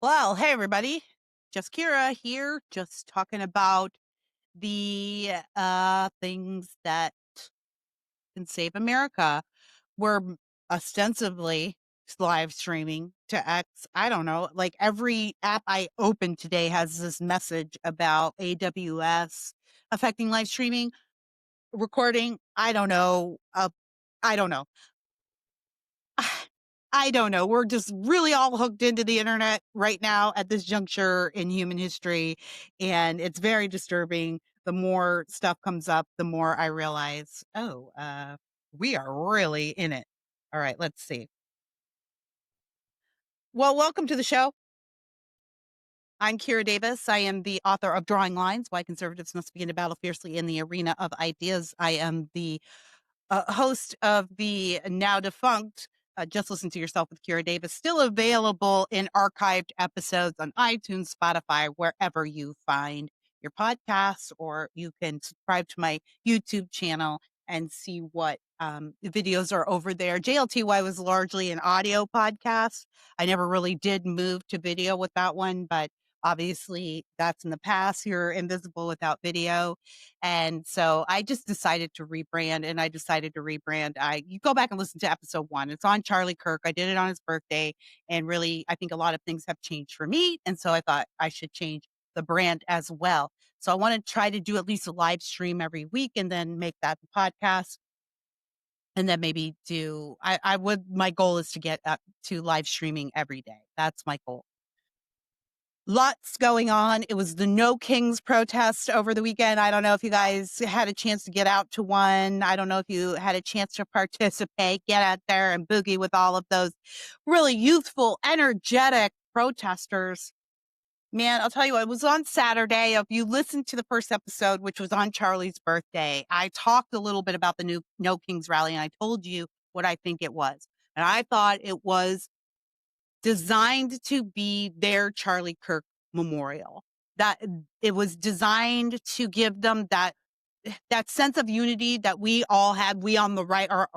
Well, hey everybody. Just Kira here, just talking about the things that can save America. We're ostensibly live streaming to X. I don't know. Like every app I open today has this message about AWS affecting live streaming, recording. I don't know. I don't know. I don't know. We're just really all hooked into the internet right now at this juncture in human history. And it's very disturbing. The more stuff comes up, the more I realize, we are really in it. All right, let's see. Well, welcome to the show. I'm Kira Davis. I am the author of Drawing Lines, Why Conservatives Must Begin to Battle Fiercely in the Arena of Ideas. I am the host of the now defunct Just Listen to Yourself with Kira Davis, still available in archived episodes on iTunes, Spotify, wherever you find your podcasts, or you can subscribe to my YouTube channel and see what videos are over there. JLTY was largely an audio podcast. I never really did move to video with that one, but obviously that's in the past. You're invisible without video. And so I just decided to rebrand, and I decided to rebrand. You go back and listen to episode 1. It's on Charlie Kirk. I did it on his birthday, and really, I think a lot of things have changed for me. And so I thought I should change the brand as well. So I want to try to do at least a live stream every week and then make that the podcast. And then maybe my goal is to get up to live streaming every day. That's my goal. Lots going on. It was the No Kings protest over the weekend. I don't know if you guys had a chance to get out to one. I don't know if you had a chance to participate, get out there and boogie with all of those really youthful, energetic protesters. Man, I'll tell you what, it was on Saturday. If you listened to the first episode, which was on Charlie's birthday, I talked a little bit about the new No Kings rally, and I told you what I think it was. And I thought it was designed to be their Charlie Kirk memorial. That it was designed to give them that sense of unity that we all had, we on the right, or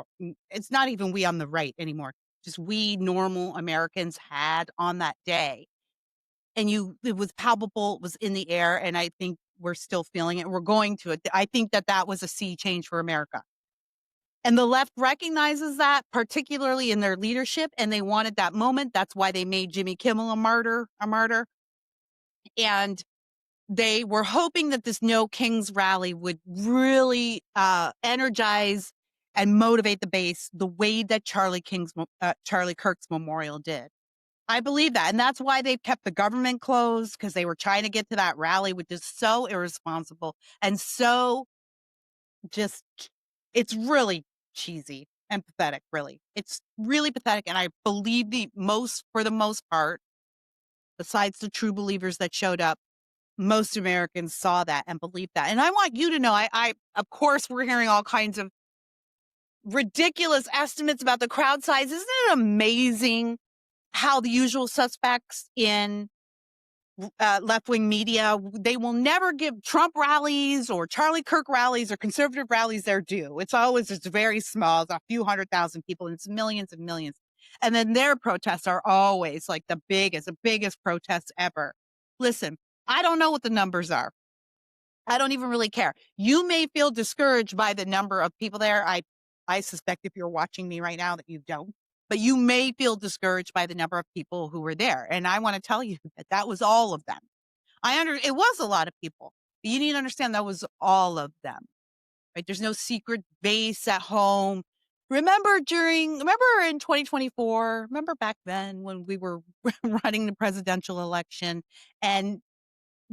it's not even we on the right anymore, just we normal Americans had on that day. And it was palpable, it was in the air, and I think we're still feeling it. We're going to it. I think that was a sea change for America. And the left recognizes that, particularly in their leadership, and they wanted that moment. That's why they made Jimmy Kimmel a martyr. And they were hoping that this No Kings rally would really energize and motivate the base the way that Charlie Kirk's memorial did. I believe that. And that's why they've kept the government closed, because they were trying to get to that rally, which is so irresponsible and so just, it's really cheesy and pathetic, really. It's really pathetic. And I believe for the most part, besides the true believers that showed up, most Americans saw that and believed that. And I want you to know, of course, we're hearing all kinds of ridiculous estimates about the crowd size. Isn't it amazing how the usual suspects in left-wing media, they will never give Trump rallies or Charlie Kirk rallies or conservative rallies their due. It's always just very small. It's a few 100,000 people, and it's millions and millions. And then their protests are always like the biggest protests ever. Listen, I don't know what the numbers are. I don't even really care. You may feel discouraged by the number of people there. I suspect if you're watching me right now that you don't. But you may feel discouraged by the number of people who were there. And I want to tell you that was all of them. It was a lot of people. But you need to understand that was all of them. Right? There's no secret base at home. Remember in 2024, remember back then when we were running the presidential election and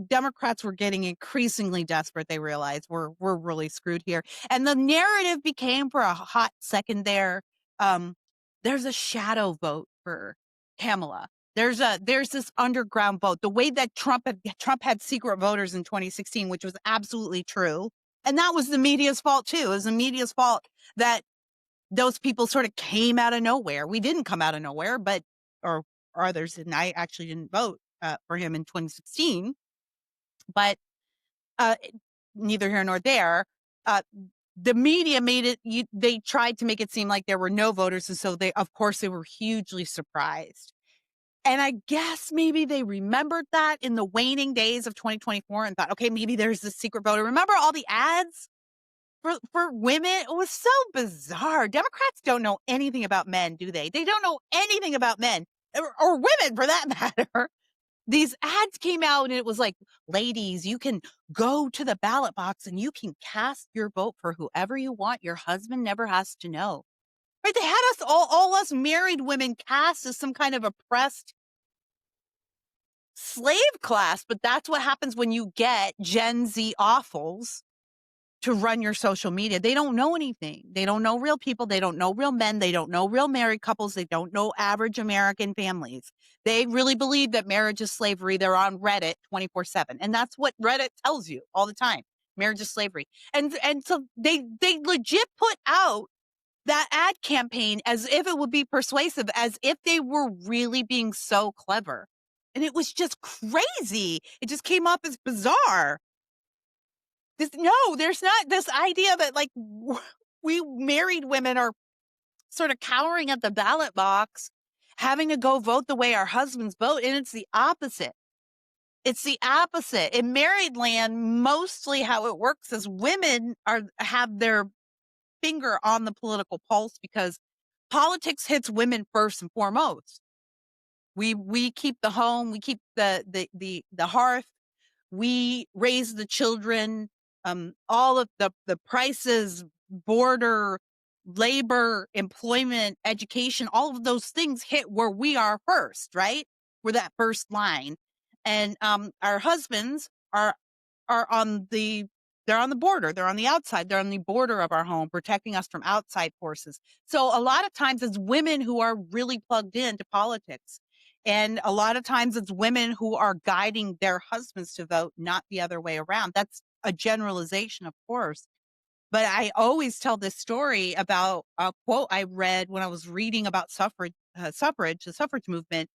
Democrats were getting increasingly desperate. They realized we're really screwed here. And the narrative became for a hot second there's a shadow vote for Kamala. There's this underground vote. The way that Trump had secret voters in 2016, which was absolutely true. And that was the media's fault too. It was the media's fault that those people sort of came out of nowhere. We didn't come out of nowhere, or others didn't. I actually didn't vote for him in 2016. But neither here nor there. The media they tried to make it seem like there were no voters. And so of course, they were hugely surprised. And I guess maybe they remembered that in the waning days of 2024 and thought, okay, maybe there's this secret voter. Remember all the ads for women? It was so bizarre. Democrats don't know anything about men, do they? They don't know anything about men or women for that matter. These ads came out and it was like, ladies, you can go to the ballot box and you can cast your vote for whoever you want. Your husband never has to know. Right? They had us all us married women cast as some kind of oppressed slave class, but that's what happens when you get Gen Z awfuls to run your social media. They don't know anything. They don't know real people. They don't know real men. They don't know real married couples. They don't know average American families. They really believe that marriage is slavery. They're on Reddit 24/7. And that's what Reddit tells you all the time. Marriage is slavery. And so they legit put out that ad campaign as if it would be persuasive, as if they were really being so clever. And it was just crazy. It just came up as bizarre. There's not this idea that like we married women are sort of cowering at the ballot box, having to go vote the way our husbands vote. And it's the opposite. It's the opposite. In married land, mostly how it works is women have their finger on the political pulse because politics hits women first and foremost. We keep the home, we keep the hearth, we raise the children, all of the prices, border, labor, employment, education, all of those things hit where we are first, right? We're that first line. And our husbands are on the they're on the border, they're on the outside, they're on the border of our home, protecting us from outside forces. So a lot of times it's women who are really plugged into politics. And a lot of times it's women who are guiding their husbands to vote, not the other way around. That's a generalization, of course. But I always tell this story about a quote I read when I was reading about the suffrage movement.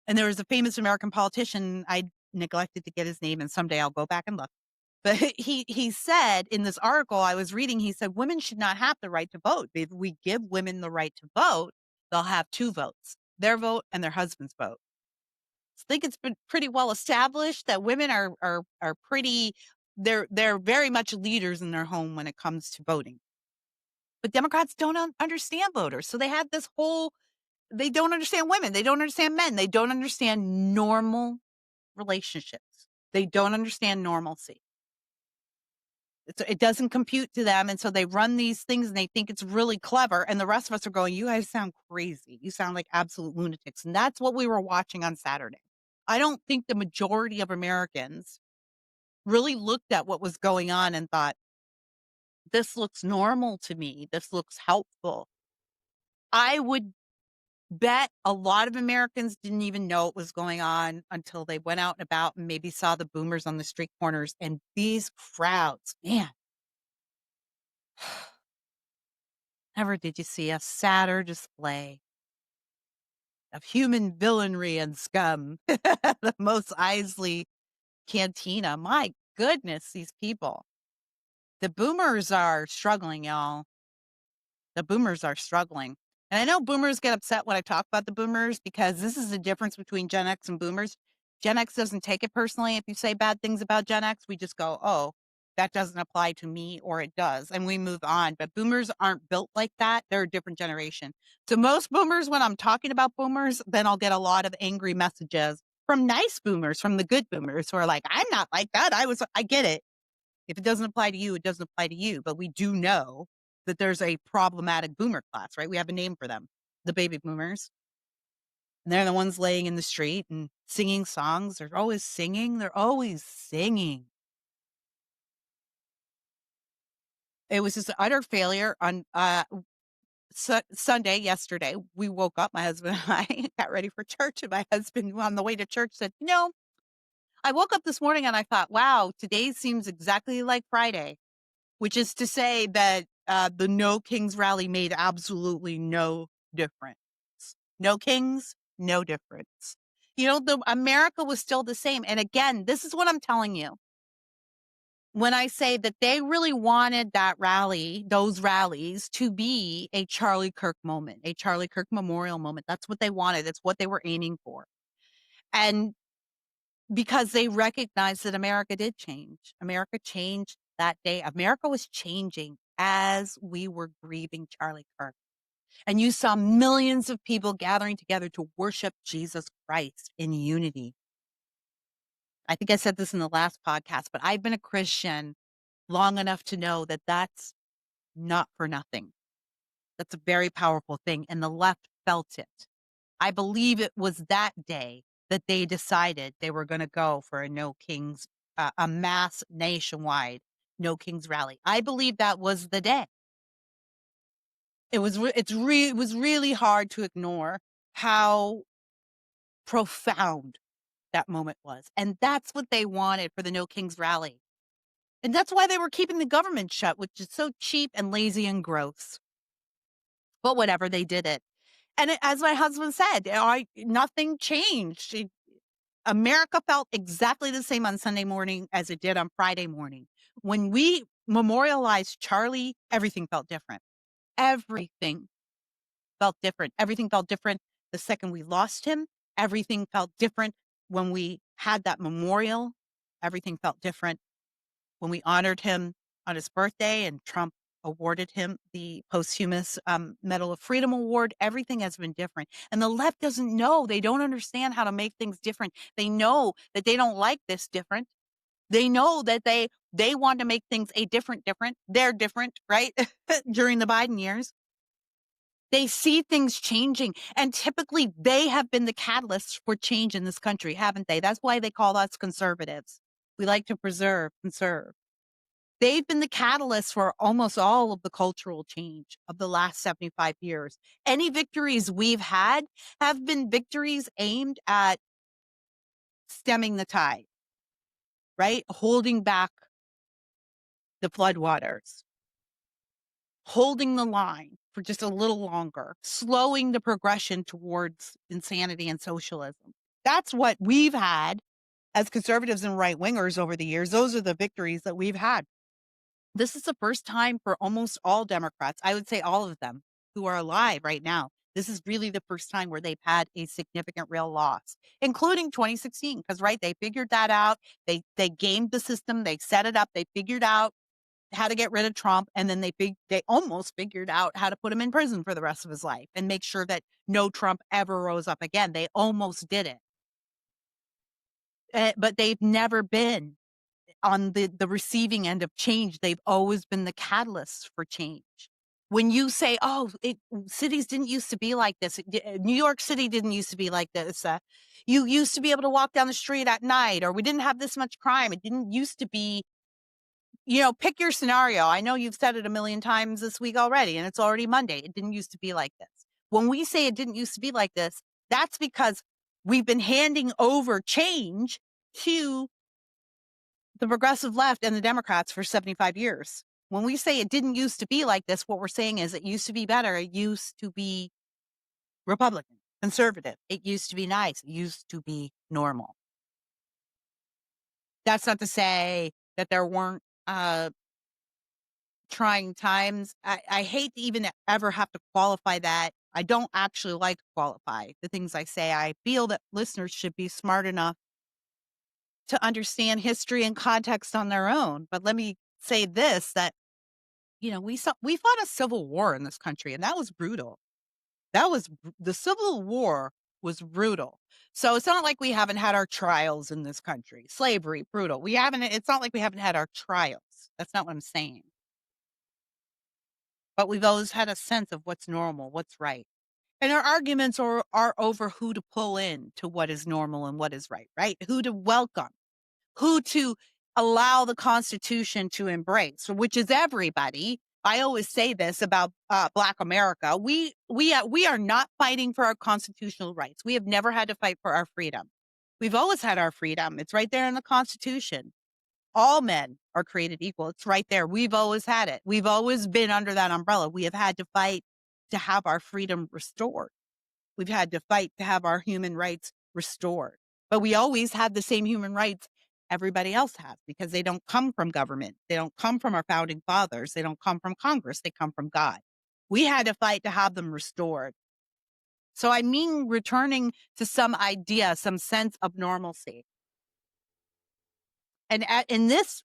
And there was a famous American politician. I neglected to get his name, and someday I'll go back and look. But he said in this article I was reading, he said women should not have the right to vote. If we give women the right to vote, they'll have two votes, their vote and their husband's vote. I think it's been pretty well established that women are pretty, they're very much leaders in their home when it comes to voting. But Democrats don't understand voters. So they had this whole, they don't understand women. They don't understand men. They don't understand normal relationships. They don't understand normalcy. It doesn't compute to them. And so they run these things and they think it's really clever. And the rest of us are going, you guys sound crazy. You sound like absolute lunatics. And that's what we were watching on Saturday. I don't think the majority of Americans really looked at what was going on and thought, this looks normal to me. This looks helpful. I would bet a lot of Americans didn't even know what was going on until they went out and about and maybe saw the boomers on the street corners. And these crowds, man, never did you see a sadder display of human villainy and scum. The Mos Eisley Cantina. My goodness, these people. The boomers are struggling, y'all. The boomers are struggling. And I know boomers get upset when I talk about the boomers because this is the difference between Gen X and boomers. Gen X doesn't take it personally. If you say bad things about Gen X, we just go, oh, that doesn't apply to me, or it does, and we move on. But boomers aren't built like that. They're a different generation. So most boomers, when I'm talking about boomers, then I'll get a lot of angry messages from nice boomers, from the good boomers who are like, I'm not like that. I get it. If it doesn't apply to you, it doesn't apply to you. But we do know that there's a problematic boomer class, right? We have a name for them, the baby boomers. And they're the ones laying in the street and singing songs. They're always singing. They're always singing. It was just an utter failure on Sunday, yesterday. We woke up, my husband and I got ready for church, and my husband on the way to church said, I woke up this morning and I thought, wow, today seems exactly like Friday, which is to say that the No Kings rally made absolutely no difference. No Kings, no difference. The America was still the same. And again, this is what I'm telling you. When I say that they really wanted that rally, those rallies, to be a Charlie Kirk moment, a Charlie Kirk memorial moment. That's what they wanted. That's what they were aiming for. And because they recognized that America did change. America changed that day. America was changing as we were grieving Charlie Kirk. And you saw millions of people gathering together to worship Jesus Christ in unity. I think I said this in the last podcast, but I've been a Christian long enough to know that that's not for nothing. That's a very powerful thing. And the left felt it. I believe it was that day that they decided they were going to go for a No Kings, a mass nationwide No Kings rally. I believe that was the day. It was really hard to ignore how profound that moment was. And that's what they wanted for the No Kings rally. And that's why they were keeping the government shut, which is so cheap and lazy and gross. But whatever, they did it. And as my husband said, nothing changed. America felt exactly the same on Sunday morning as it did on Friday morning. When we memorialized Charlie, everything felt different. Everything felt different. Everything felt different the second we lost him. Everything felt different when we had that memorial. Everything felt different when we honored him on his birthday and Trump awarded him the posthumous Medal of Freedom Award. Everything has been different. And the left doesn't know. They don't understand how to make things different. They know that they don't like this different. They know that they want to make things different. They're different, right? During the Biden years. They see things changing, and typically they have been the catalysts for change in this country, haven't they? That's why they call us conservatives. We like to conserve. They've been the catalyst for almost all of the cultural change of the last 75 years. Any victories we've had have been victories aimed at stemming the tide, right? Holding back the floodwaters, holding the line for just a little longer, slowing the progression towards insanity and socialism. That's what we've had as conservatives and right wingers over the years. Those are the victories that we've had. This is the first time for almost all Democrats, I would say all of them who are alive right now. This is really the first time where they've had a significant real loss, including 2016, because, right, they figured that out. They gamed the system. They set it up. They figured out how to get rid of Trump. And then they almost figured out how to put him in prison for the rest of his life and make sure that no Trump ever rose up again. They almost did it. But they've never been on the receiving end of change. They've always been the catalyst for change. When you say, oh, cities didn't used to be like this. New York City didn't used to be like this. You used to be able to walk down the street at night, or we didn't have this much crime. It didn't used to be, pick your scenario. I know you've said it a million times this week already, and it's already Monday. It didn't used to be like this. When we say it didn't used to be like this, that's because we've been handing over change to the progressive left and the Democrats for 75 years. When we say it didn't used to be like this, what we're saying is it used to be better. It used to be Republican, conservative. It used to be nice. It used to be normal. That's not to say that there weren't trying times. I hate to even ever have to qualify that. I don't actually like to qualify the things I say. I feel that listeners should be smart enough to understand history and context on their own. But let me say this, that we fought a civil war in this country, and that was brutal. The Civil War was brutal. So it's not like we haven't had our trials in this country. Slavery, brutal. It's not like we haven't had our trials. That's not what I'm saying. But we've always had a sense of what's normal, what's right. And our arguments are over who to pull in to what is normal and what is right? Who to welcome, who to allow the Constitution to embrace, which is everybody. I always say this about Black America. We are not fighting for our constitutional rights. We have never had to fight for our freedom. We've always had our freedom. It's right there in the Constitution. All men are created equal. It's right there. We've always had it. We've always been under that umbrella. We have had to fight to have our freedom restored. We've had to fight to have our human rights restored. But we always had the same human rights everybody else has, because they don't come from government. They don't come from our founding fathers. They don't come from Congress. They come from God. We had to fight to have them restored. So I mean returning to some idea, some sense of normalcy. And in this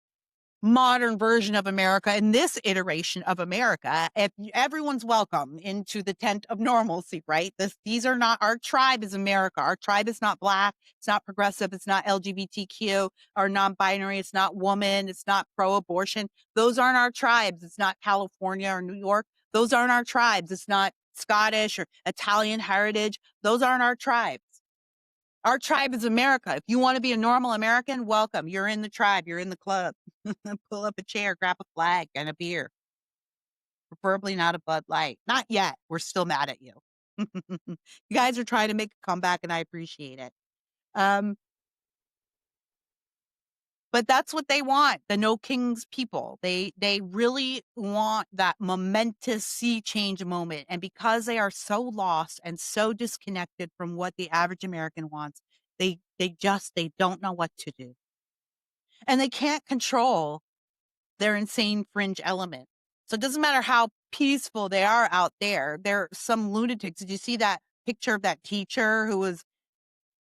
modern version of America, in this iteration of America, if everyone's welcome into the tent of normalcy, right? These are not, our tribe is America. Our tribe is not Black. It's not progressive. It's not LGBTQ or non-binary. It's not woman. It's not pro-abortion. Those aren't our tribes. It's not California or New York. Those aren't our tribes. It's not Scottish or Italian heritage. Those aren't our tribes. Our tribe is America. If you want to be a normal American, welcome. You're in the tribe. You're in the club. Pull up a chair, grab a flag and a beer. Preferably not a Bud Light. Not yet. We're still mad at you. You guys are trying to make a comeback and I appreciate it. But that's what they want, the No Kings people. They really want that momentous sea change moment. And because they are so lost and so disconnected from what the average American wants, they don't know what to do. And they can't control their insane fringe element. So it doesn't matter how peaceful they are out there. They're some lunatics. Did you see that picture of that teacher who was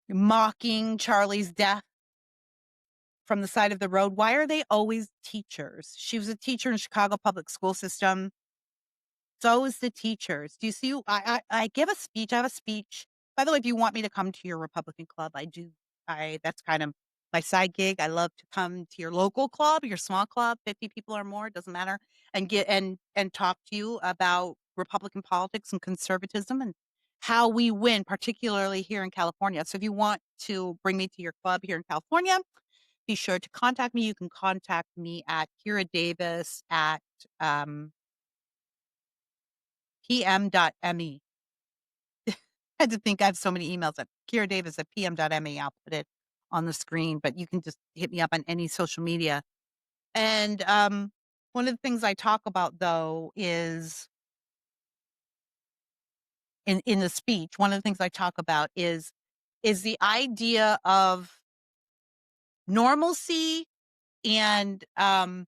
mocking Charlie's death from the side of the road? Why are they always teachers? She was a teacher in Chicago public school system. So is the teachers. Do you see? I give a speech. I have a speech. By the way, if you want me to come to your Republican club, I do. That's kind of my side gig. I love to come to your local club, your small club, 50 people or more, it doesn't matter, and get and talk to you about Republican politics and conservatism and how we win, particularly here in California. So if you want to bring me to your club here in California, be sure to contact me. You can contact me at Kira Davis at pm.me. I had to think I have so many emails at Kira Davis at pm.me. I'll put it on the screen, but you can just hit me up on any social media. And one of the things I talk about, though, is in the speech, one of the things I talk about is the idea of normalcy and I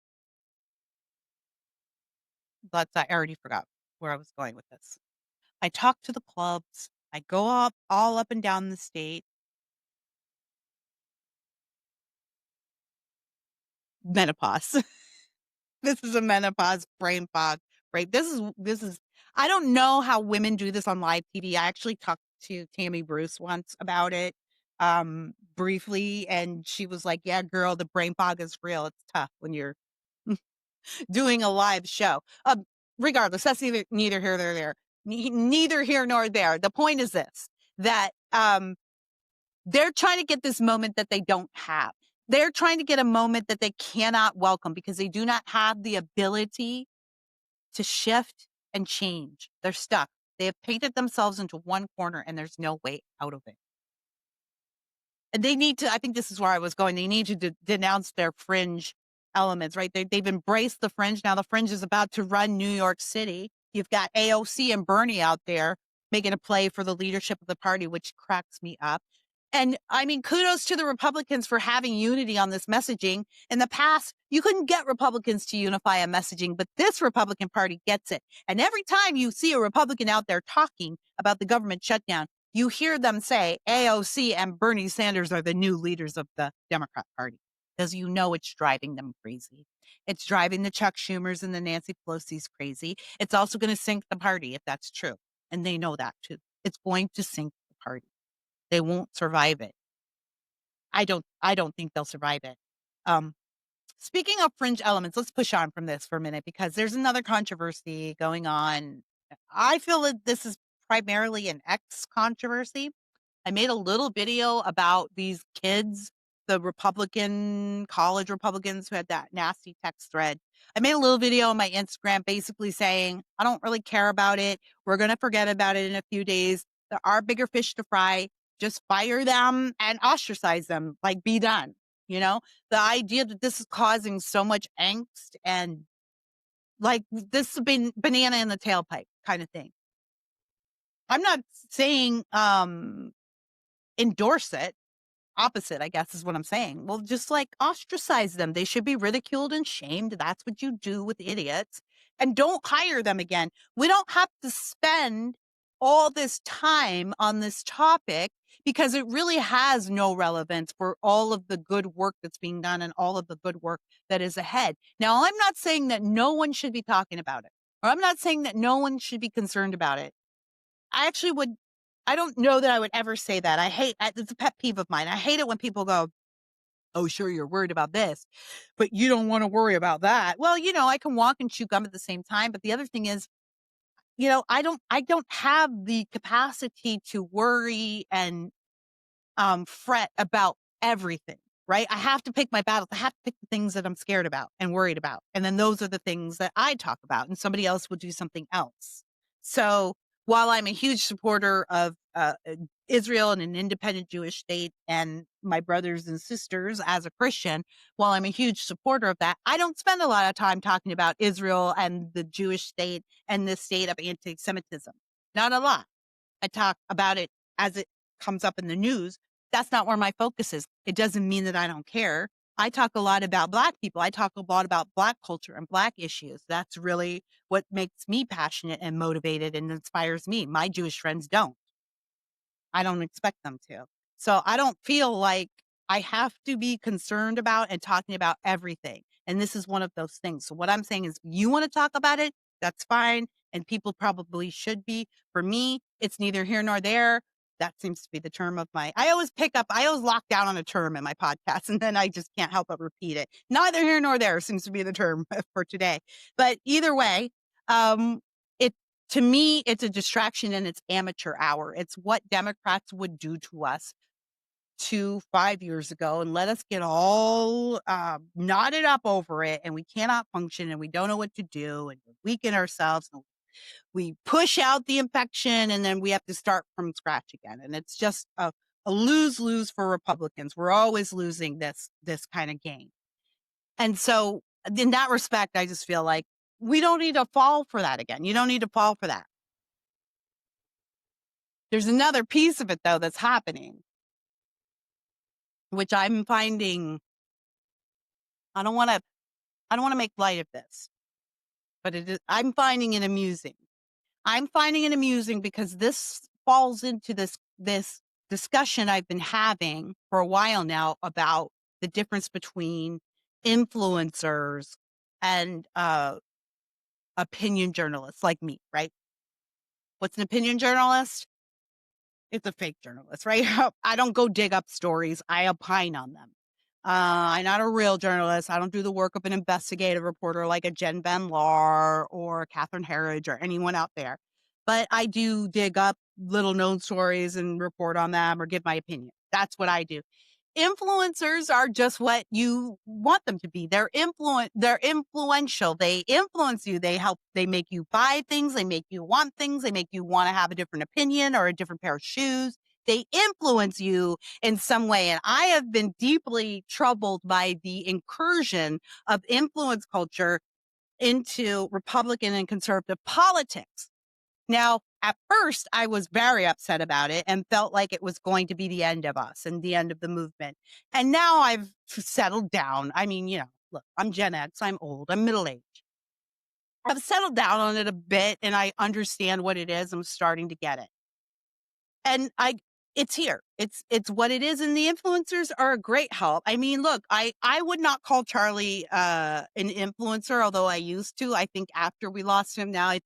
already forgot where I was going with this. I talk to the clubs. I go up all up and down the state. Menopause. This is a menopause brain fog, right? This is I don't know how women do this on live TV. I actually talked to Tammy Bruce once about it briefly, and she was like, yeah, girl, the brain fog is real. It's tough when you're doing a live show. Regardless, that's neither here nor there. Neither here nor there. The point is this, that they're trying to get this moment that they don't have. They're trying to get a moment that they cannot welcome because they do not have the ability to shift and change. They're stuck. They have painted themselves into one corner and there's no way out of it. And they need to, I think this is where I was going, they need to denounce their fringe elements, right? They've embraced the fringe. Now the fringe is about to run New York City. You've got AOC and Bernie out there making a play for the leadership of the party, which cracks me up. And I mean, kudos to the Republicans for having unity on this messaging. In the past, you couldn't get Republicans to unify a messaging, but this Republican Party gets it. And every time you see a Republican out there talking about the government shutdown, you hear them say AOC and Bernie Sanders are the new leaders of the Democrat Party, because you know it's driving them crazy. It's driving the Chuck Schumers and the Nancy Pelosi's crazy. It's also going to sink the party if that's true. And they know that too. It's going to sink the party. They won't survive it. I don't think they'll survive it. Speaking of fringe elements, let's push on from this for a minute because there's another controversy going on. I feel that this is primarily an X controversy. I made a little video about these kids, the college Republicans who had that nasty text thread. I made a little video on my Instagram basically saying, I don't really care about it. We're going to forget about it in a few days. There are bigger fish to fry. Just fire them and ostracize them, like be done. You know, the idea that this is causing so much angst and like this has been banana in the tailpipe kind of thing. I'm not saying endorse it. Opposite, I guess, is what I'm saying. Well, just like ostracize them. They should be ridiculed and shamed. That's what you do with idiots. And don't hire them again. We don't have to spend all this time on this topic because it really has no relevance for all of the good work that's being done and all of the good work that is ahead. Now, I'm not saying that no one should be talking about it, or I'm not saying that no one should be concerned about it. I don't know that I would ever say that. It's a pet peeve of mine. I hate it when people go, oh, sure, you're worried about this, but you don't want to worry about that. Well, I can walk and chew gum at the same time. But the other thing is, I don't have the capacity to worry and fret about everything, right? I have to pick my battles. I have to pick the things that I'm scared about and worried about. And then those are the things that I talk about, and somebody else will do something else. So while I'm a huge supporter of Israel and an independent Jewish state and my brothers and sisters as a Christian, while I'm a huge supporter of that, I don't spend a lot of time talking about Israel and the Jewish state and the state of anti-Semitism. Not a lot. I talk about it as it comes up in the news. That's not where my focus is. It doesn't mean that I don't care. I talk a lot about Black people. I talk a lot about Black culture and Black issues. That's really what makes me passionate and motivated and inspires me. My Jewish friends don't. I don't expect them to. So I don't feel like I have to be concerned about and talking about everything. And this is one of those things. So what I'm saying is, you want to talk about it, that's fine. And people probably should be. For me, it's neither here nor there. That seems to be the term of I always lock down on a term in my podcast, and then I just can't help but repeat it. Neither here nor there seems to be the term for today. But either way, it to me, it's a distraction and it's amateur hour. It's what Democrats would do to us 5 years ago and let us get all knotted up over it, and we cannot function and we don't know what to do and we weaken ourselves. And we push out the infection and then we have to start from scratch again. And it's just a lose-lose for Republicans. We're always losing this kind of game. And so in that respect, I just feel like we don't need to fall for that again. You don't need to fall for that. There's another piece of it, though, that's happening, which I'm finding. I don't want to make light of this, but I'm finding it amusing. I'm finding it amusing because this falls into this discussion I've been having for a while now about the difference between influencers and opinion journalists like me, right? What's an opinion journalist? It's a fake journalist, right? I don't go dig up stories. I opine on them. I'm not a real journalist. I don't do the work of an investigative reporter like a Jen Van Laar or Catherine Herridge or anyone out there. But I do dig up little known stories and report on them or give my opinion. That's what I do. Influencers are just what you want them to be. They're influential. They influence you. They make you buy things. They make you want things. They make you want to have a different opinion or a different pair of shoes. They influence you in some way. And I have been deeply troubled by the incursion of influence culture into Republican and conservative politics. Now, at first, I was very upset about it and felt like it was going to be the end of us and the end of the movement. And now I've settled down. I mean, look, I'm Gen X, I'm old, I'm middle-aged. I've settled down on it a bit and I understand what it is. I'm starting to get it. And it's here. It's what it is. And the influencers are a great help. I mean, look, I would not call Charlie an influencer, although I used to. I think after we lost him, now I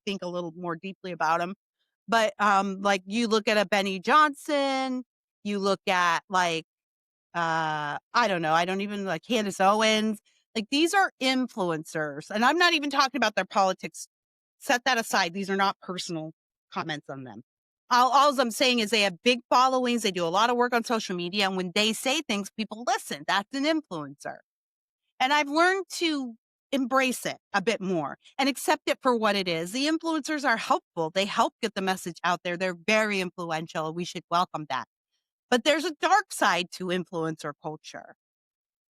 think a little more deeply about him. But like you look at a Benny Johnson, you look at like I don't know, I don't even like Candace Owens. Like these are influencers. And I'm not even talking about their politics. Set that aside. These are not personal comments on them. All I'm saying is they have big followings. They do a lot of work on social media. And when they say things, people listen. That's an influencer. And I've learned to embrace it a bit more and accept it for what it is. The influencers are helpful. They help get the message out there. They're very influential. We should welcome that. But there's a dark side to influencer culture.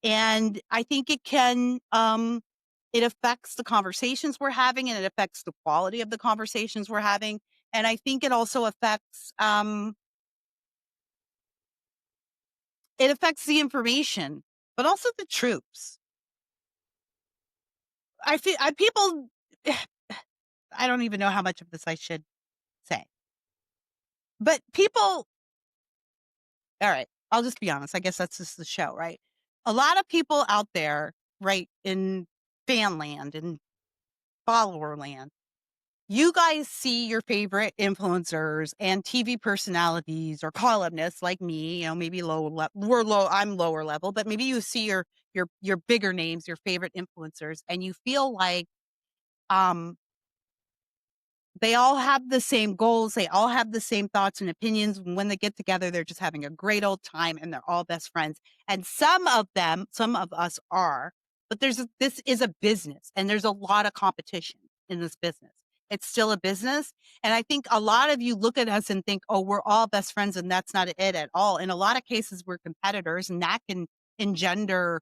And I think it can, it affects the conversations we're having and it affects the quality of the conversations we're having. And I think it also affects, the information, but also the troops. I feel people, I don't even know how much of this I should say. But people, all right, I'll just be honest. I guess that's just the show, right? A lot of people out there, right, in fan land and follower land, you guys see your favorite influencers and TV personalities or columnists like me, maybe we're low, I'm lower level, but maybe you see your bigger names, your favorite influencers, and you feel like um they all have the same goals. They all have the same thoughts and opinions. When they get together, they're just having a great old time and they're all best friends. And some of us are, but this is a business and there's a lot of competition in this business. It's still a business. And I think a lot of you look at us and think, oh, we're all best friends. And that's not it at all. In a lot of cases, we're competitors and that can engender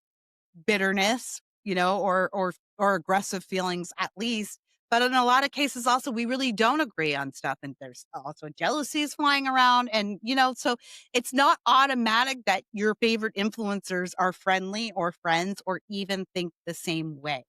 bitterness, or aggressive feelings at least. But in a lot of cases also, we really don't agree on stuff. And there's also jealousies flying around. And, so it's not automatic that your favorite influencers are friendly or friends or even think the same way.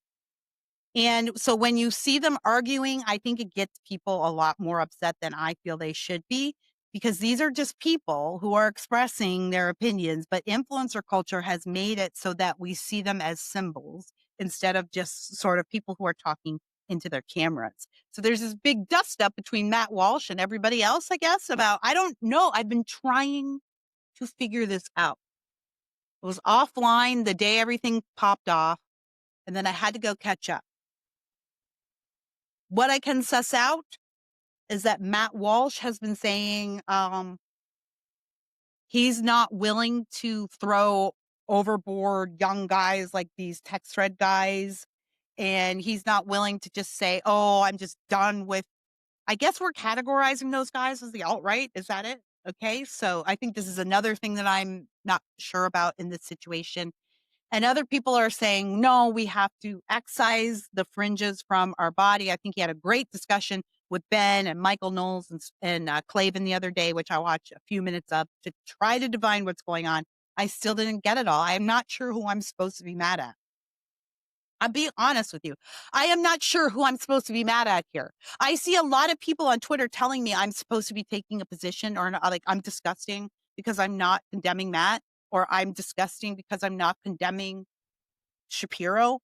And so when you see them arguing, I think it gets people a lot more upset than I feel they should be, because these are just people who are expressing their opinions. But influencer culture has made it so that we see them as symbols instead of just sort of people who are talking into their cameras. So there's this big dust up between Matt Walsh and everybody else, I guess, about, I don't know. I've been trying to figure this out. It was offline the day everything popped off, and then I had to go catch up. What I can suss out is that Matt Walsh has been saying he's not willing to throw overboard young guys like these text thread guys. And he's not willing to just say, oh, I'm just done with, I guess we're categorizing those guys as the alt-right. Is that it? Okay. So I think this is another thing that I'm not sure about in this situation. And other people are saying, no, we have to excise the fringes from our body. I think he had a great discussion with Ben and Michael Knowles and Clavin the other day, which I watched a few minutes of to try to divine what's going on. I still didn't get it all. I'm not sure who I'm supposed to be mad at. I'm being honest with you. I am not sure who I'm supposed to be mad at here. I see a lot of people on Twitter telling me I'm supposed to be taking a position or like I'm disgusting because I'm not condemning Matt, or I'm disgusting because I'm not condemning Shapiro.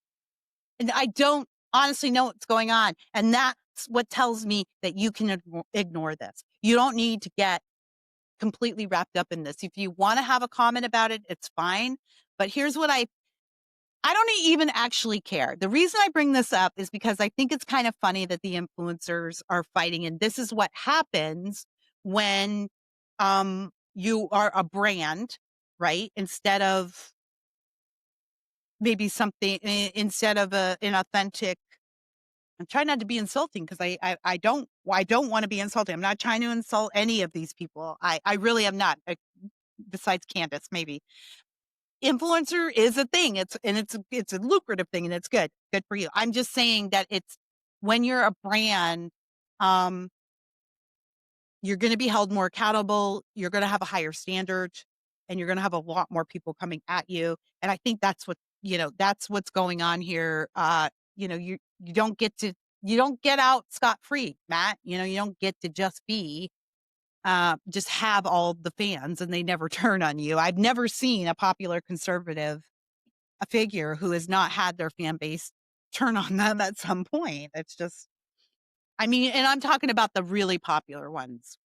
And I don't honestly know what's going on. And that's what tells me that you can ignore this. You don't need to get completely wrapped up in this. If you want to have a comment about it, it's fine. But here's what I don't even actually care. The reason I bring this up is because I think it's kind of funny that the influencers are fighting. And this is what happens when you are a brand, right? Instead of maybe something, instead of an authentic. I'm trying not to be insulting because I don't want to be insulting. I'm not trying to insult any of these people. I really am not. Besides Candace, maybe. Influencer is a thing. It's a lucrative thing and it's good for you. I'm just saying that it's when you're a brand, you're going to be held more accountable. You're going to have a higher standard, and you're going to have a lot more people coming at you. And I think that's that's what's going on here. You don't get out scot-free, Matt. You don't get to just just have all the fans and they never turn on you. I've never seen a popular conservative, a figure who has not had their fan base turn on them at some point. It's just, and I'm talking about the really popular ones.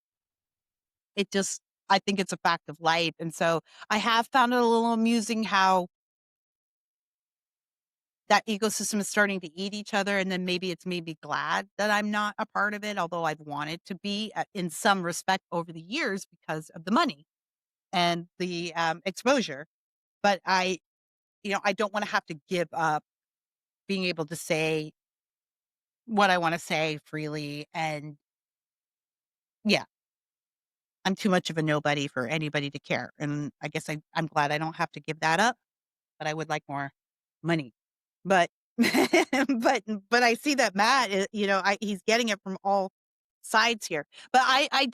I think it's a fact of life. And so I have found it a little amusing how that ecosystem is starting to eat each other. And then maybe it's made me glad that I'm not a part of it, although I've wanted to be in some respect over the years because of the money and the exposure. But I don't want to have to give up being able to say what I want to say freely. And yeah, I'm too much of a nobody for anybody to care. And I guess I'm glad I don't have to give that up, but I would like more money. But but I see that Matt, he's getting it from all sides here. But I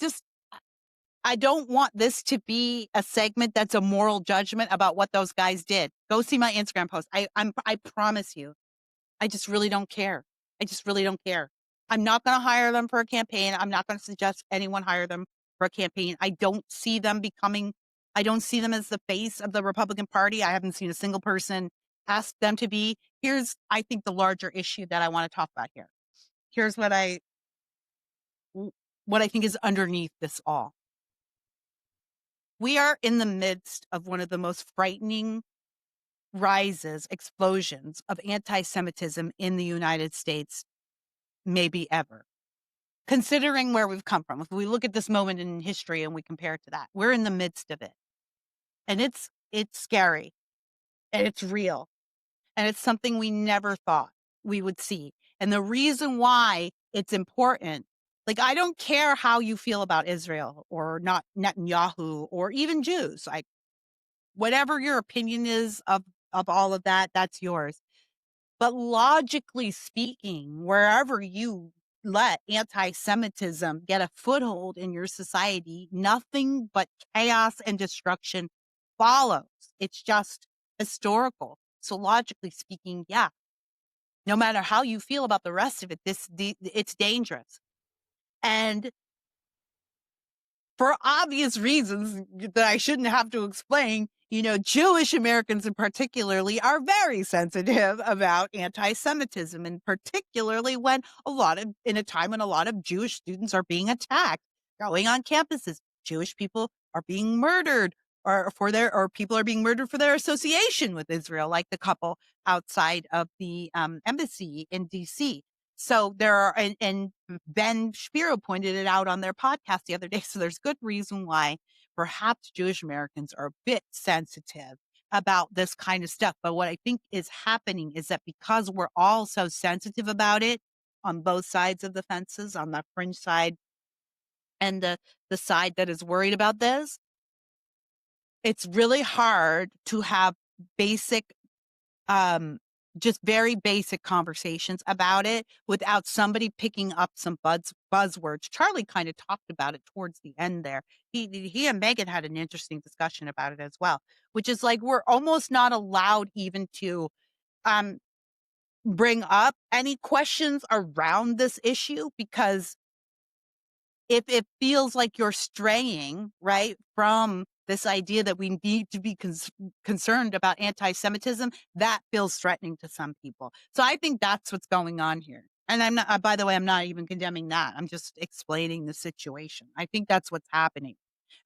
don't want this to be a segment that's a moral judgment about what those guys did. Go see my Instagram post. I promise you, I just really don't care. I just really don't care. I'm not going to hire them for a campaign. I'm not going to suggest anyone hire them for a campaign. I don't see them as the face of the Republican Party. I haven't seen a single person ask them to be. Here's, I think, the larger issue that I want to talk about here. Here's what I think is underneath this all. We are in the midst of one of the most frightening explosions of anti-Semitism in the United States, maybe ever. Considering where we've come from, if we look at this moment in history and we compare it to that, we're in the midst of it. And it's scary and it's real. And it's something we never thought we would see. And the reason why it's important, like, I don't care how you feel about Israel or not Netanyahu or even Jews, like, whatever your opinion is of all of that, that's yours. But logically speaking, wherever you let anti-Semitism get a foothold in your society, nothing but chaos and destruction follows. It's just historical. So logically speaking, yeah, no matter how you feel about the rest of it, it's dangerous. And for obvious reasons that I shouldn't have to explain, Jewish Americans in particularly are very sensitive about anti-Semitism, and particularly in a time when a lot of Jewish students are being attacked, going on campuses. Jewish people are being murdered or people are being murdered for their association with Israel, like the couple outside of the embassy in DC. So there are, and Ben Shapiro pointed it out on their podcast the other day. So there's good reason why perhaps Jewish Americans are a bit sensitive about this kind of stuff. But what I think is happening is that because we're all so sensitive about it on both sides of the fences, on the fringe side and the side that is worried about this, it's really hard to have just very basic conversations about it without somebody picking up some buzzwords. Charlie kind of talked about it towards the end there. He and Megan had an interesting discussion about it as well, which is like, we're almost not allowed even to bring up any questions around this issue, because if it feels like you're straying, right, from this idea that we need to be concerned about anti-Semitism, that feels threatening to some people. So I think that's what's going on here. And I'm not, by the way, I'm not even condemning that. I'm just explaining the situation. I think that's what's happening.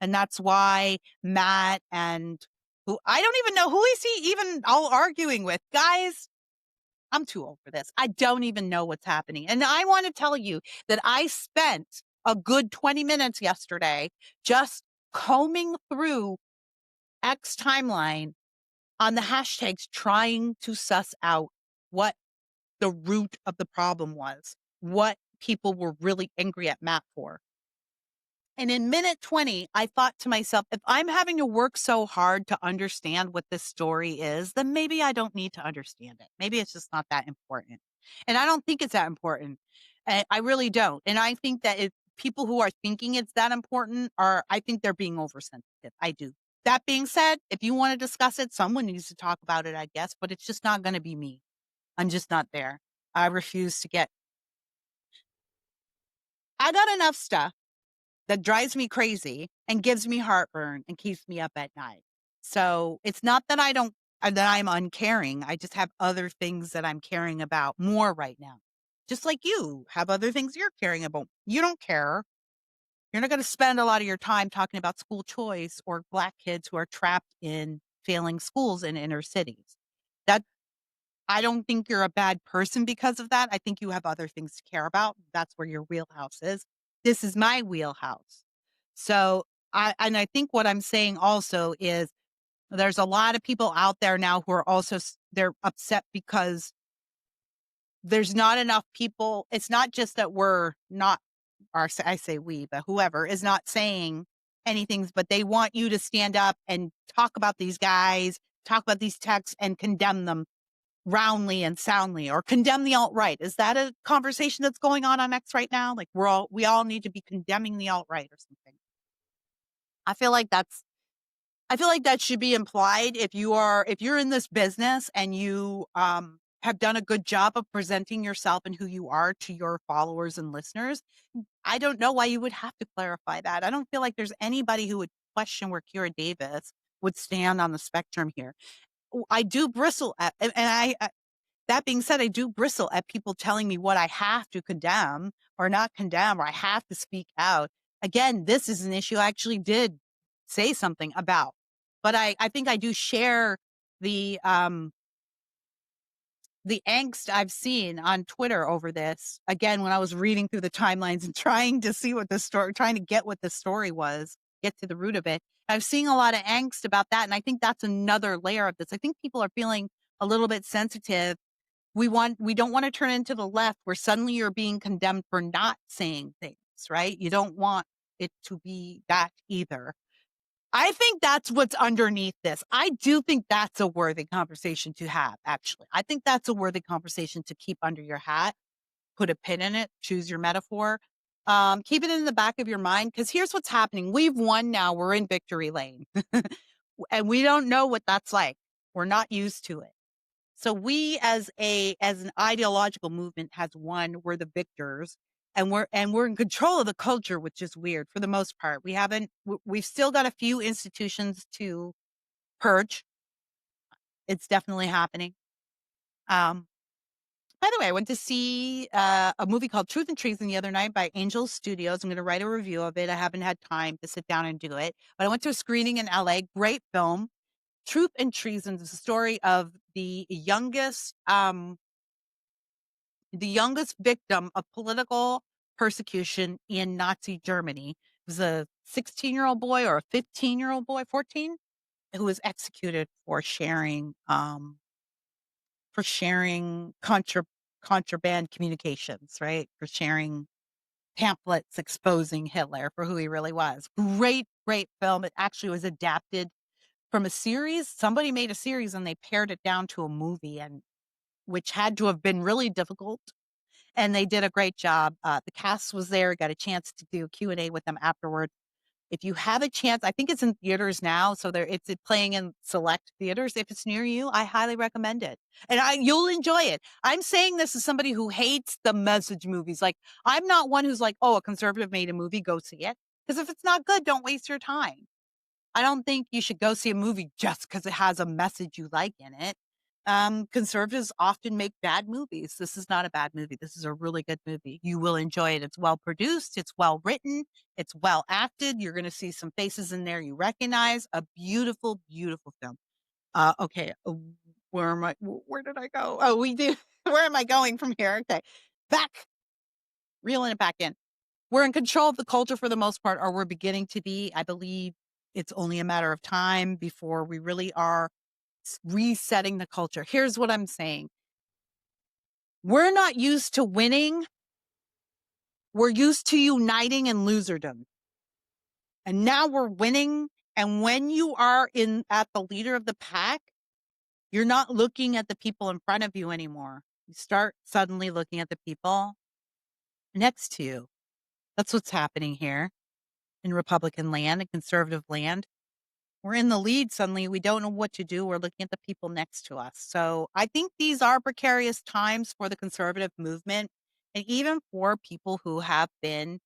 And that's why Matt and who, I don't even know, who is he even all arguing with? Guys, I'm too old for this. I don't even know what's happening. And I want to tell you that I spent a good 20 minutes yesterday just combing through X timeline on the hashtags, trying to suss out what the root of the problem was, what people were really angry at Matt for. And in minute 20, I thought to myself, if I'm having to work so hard to understand what this story is, then maybe I don't need to understand it. Maybe it's just not that important. And I don't think it's that important. I really don't. And I think that if people who are thinking it's that important I think they're being oversensitive. I do. That being said, if you want to discuss it, someone needs to talk about it, I guess, but it's just not going to be me. I'm just not there. I refuse to I got enough stuff that drives me crazy and gives me heartburn and keeps me up at night. So it's not that that I'm uncaring. I just have other things that I'm caring about more right now. Just like you have other things you're caring about. You don't care. You're not going to spend a lot of your time talking about school choice or Black kids who are trapped in failing schools in inner cities. That I don't think you're a bad person because of that. I think you have other things to care about. That's where your wheelhouse is. This is my wheelhouse. So I think what I'm saying also is there's a lot of people out there now who are also, they're upset because there's not enough people. It's not just that we're not, or I say we, but whoever is not saying anything, but they want you to stand up and talk about these guys, talk about these texts and condemn them roundly and soundly, or condemn the alt-right. Is that a conversation that's going on X right now? Like we all need to be condemning the alt-right or something. I feel like that should be implied if you're in this business and you have done a good job of presenting yourself and who you are to your followers and listeners. I don't know why you would have to clarify that. I don't feel like there's anybody who would question where Kira Davis would stand on the spectrum here. I do bristle at, and that being said, I do bristle at people telling me what I have to condemn or not condemn, or I have to speak out. Again, this is an issue I actually did say something about, but I think I do share the angst I've seen on Twitter over this. Again, when I was reading through the timelines and trying to see what the story, trying to get what the story was, get to the root of it. I'm seeing a lot of angst about that. And I think that's another layer of this. I think people are feeling a little bit sensitive. We don't want to turn into the left where suddenly you're being condemned for not saying things, right? You don't want it to be that either. I think that's what's underneath this. I do think that's a worthy conversation to have, actually. I think that's a worthy conversation to keep under your hat, put a pin in it, choose your metaphor. Keep it in the back of your mind, because here's what's happening. We've won now. We're in victory lane. And we don't know what that's like. We're not used to it. So we as an ideological movement has won. We're the victors, and we're in control of the culture, which is weird for the most part. We've still got a few institutions to purge. It's definitely happening. By the way, I went to see a movie called Truth and Treason the other night by Angel Studios. I'm going to write a review of it. I haven't had time to sit down and do it, but I went to a screening in LA. Great film. Truth and Treason is the story of the youngest victim of political persecution in Nazi Germany. It was a 16-year-old boy or a 15-year-old boy, 14, who was executed for sharing contraband communications, right? For sharing pamphlets exposing Hitler for who he really was. Great, great film. It actually was adapted from a series. Somebody made a series and they pared it down to a movie, and which had to have been really difficult. And they did a great job. The cast was there. Got a chance to do Q&A with them afterwards. If you have a chance, I think it's in theaters now, so it's playing in select theaters. If it's near you, I highly recommend it, and you'll enjoy it. I'm saying this as somebody who hates the message movies. Like, I'm not one who's like, oh, a conservative made a movie, go see it. Because if it's not good, don't waste your time. I don't think you should go see a movie just because it has a message you like in it. Conservatives often make bad movies. This is not a bad movie. This is a really good movie. You will enjoy it. It's well produced. It's well written. It's well acted. You're going to see some faces in there you recognize. A beautiful, beautiful film. Okay. Where am I? Where did I go? Oh, we do. Where am I going from here? Okay. Back. Reeling it back in. We're in control of the culture for the most part, or we're beginning to be. I believe it's only a matter of time before we really are resetting the culture. Here's what I'm saying. We're not used to winning. We're used to uniting and loserdom. And now we're winning. And when you are at the leader of the pack, you're not looking at the people in front of you anymore. You start suddenly looking at the people next to you. That's what's happening here in Republican land and conservative land. We're in the lead suddenly. We don't know what to do. We're looking at the people next to us. So I think these are precarious times for the conservative movement, and even for people who have been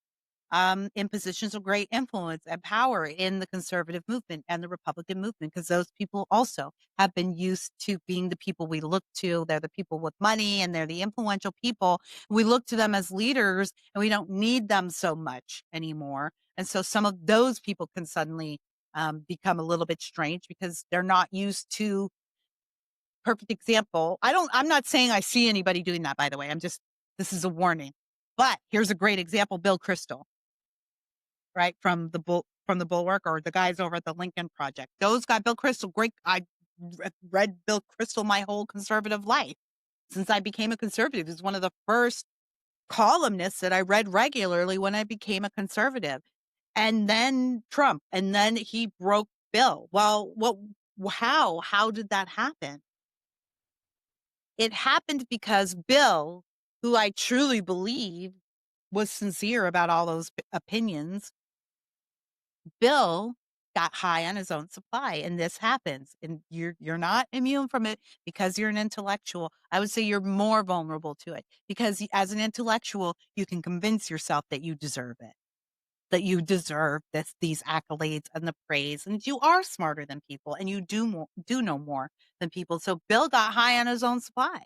in positions of great influence and power in the conservative movement and the Republican movement, because those people also have been used to being the people we look to. They're the people with money and they're the influential people. We look to them as leaders and we don't need them so much anymore. And so some of those people can suddenly become a little bit strange because they're not used to. Perfect example. I'm not saying I see anybody doing that, by the way. This is a warning. But here's a great example, Bill Kristol, right? From the Bulwark, or the guys over at the Lincoln Project. Those guys, Bill Kristol, great. I read Bill Kristol my whole conservative life. Since I became a conservative, he was one of the first columnists that I read regularly when I became a conservative. And then Trump, and then he broke Bill. Well, how did that happen? It happened because Bill, who I truly believe was sincere about all those opinions, Bill got high on his own supply, and this happens, and you're not immune from it because you're an intellectual. I would say you're more vulnerable to it because as an intellectual, you can convince yourself that you deserve it, that you deserve these accolades and the praise, and you are smarter than people, and you do know more than people. So Bill got high on his own supply,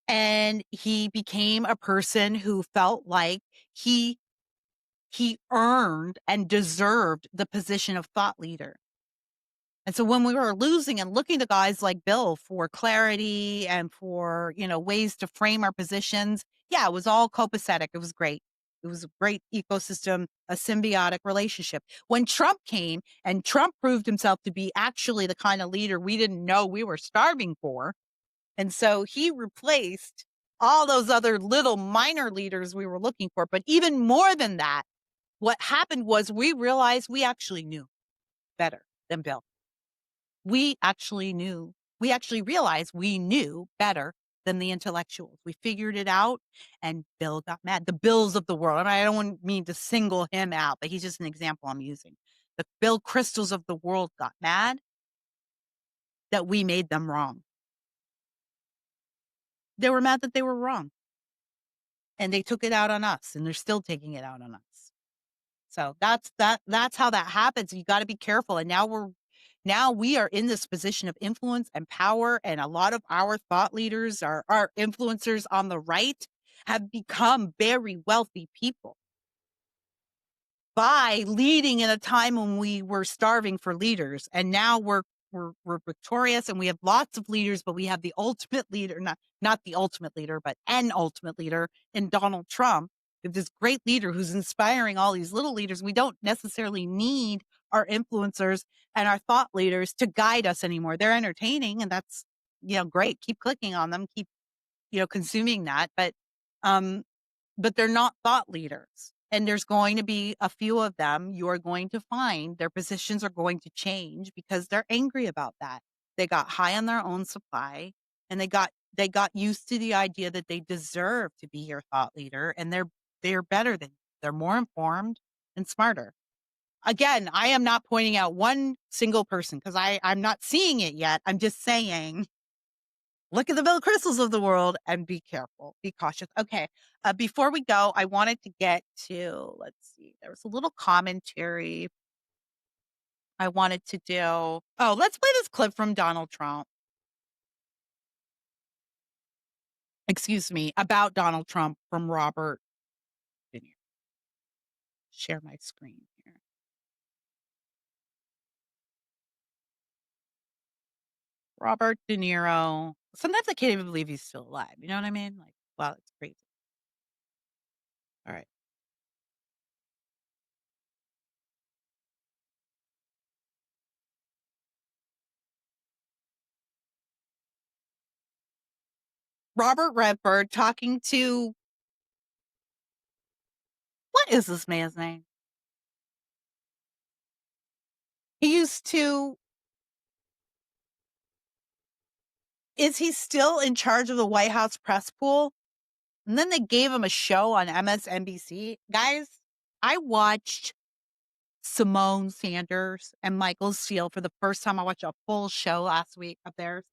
and he became a person who felt like he earned and deserved the position of thought leader. And so when we were losing and looking to guys like Bill for clarity and for, ways to frame our positions, yeah, it was all copacetic. It was great. It was a great ecosystem, a symbiotic relationship. When Trump came and Trump proved himself to be actually the kind of leader we didn't know we were starving for. And so he replaced all those other little minor leaders we were looking for. But even more than that, what happened was we realized we actually knew better than Bill. We actually realized we knew better than the intellectuals. We figured it out, and Bill got mad. The Bills of the world. And I don't mean to single him out, but he's just an example I'm using. The Bill Crystals of the world got mad that we made them wrong. They were mad that they were wrong. And they took it out on us, and they're still taking it out on us. So that's how that happens. You got to be careful. And now we are in this position of influence and power. And a lot of our thought leaders, our influencers on the right, have become very wealthy people by leading in a time when we were starving for leaders. And now we're victorious, and we have lots of leaders, but we have the ultimate leader, not the ultimate leader, but an ultimate leader in Donald Trump. This great leader who's inspiring all these little leaders. We don't necessarily need our influencers and our thought leaders to guide us anymore. They're entertaining, and that's, great. Keep clicking on them, keep, consuming that. But they're not thought leaders. And there's going to be a few of them you're going to find their positions are going to change because they're angry about that. They got high on their own supply, and they got used to the idea that they deserve to be your thought leader, and they're better than you. They're more informed and smarter. Again, I am not pointing out one single person because I'm not seeing it yet. I'm just saying, look at the Bill Crystals of the world and be careful, be cautious. Okay. Before we go, I wanted to get to, let's see, there was a little commentary I wanted to do. Oh, let's play this clip from Donald Trump. Excuse me, about Donald Trump from Robert DeNiro. Share my screen here. Robert De Niro. Sometimes I can't even believe he's still alive. You know what I mean? Like, wow, it's crazy. All right. Robert Redford talking to, what is this man's name? He used to, is he still in charge of the White House press pool? And then they gave him a show on MSNBC. Guys, I watched Simone Sanders and Michael Steele for the first time. I watched a full show last week of theirs.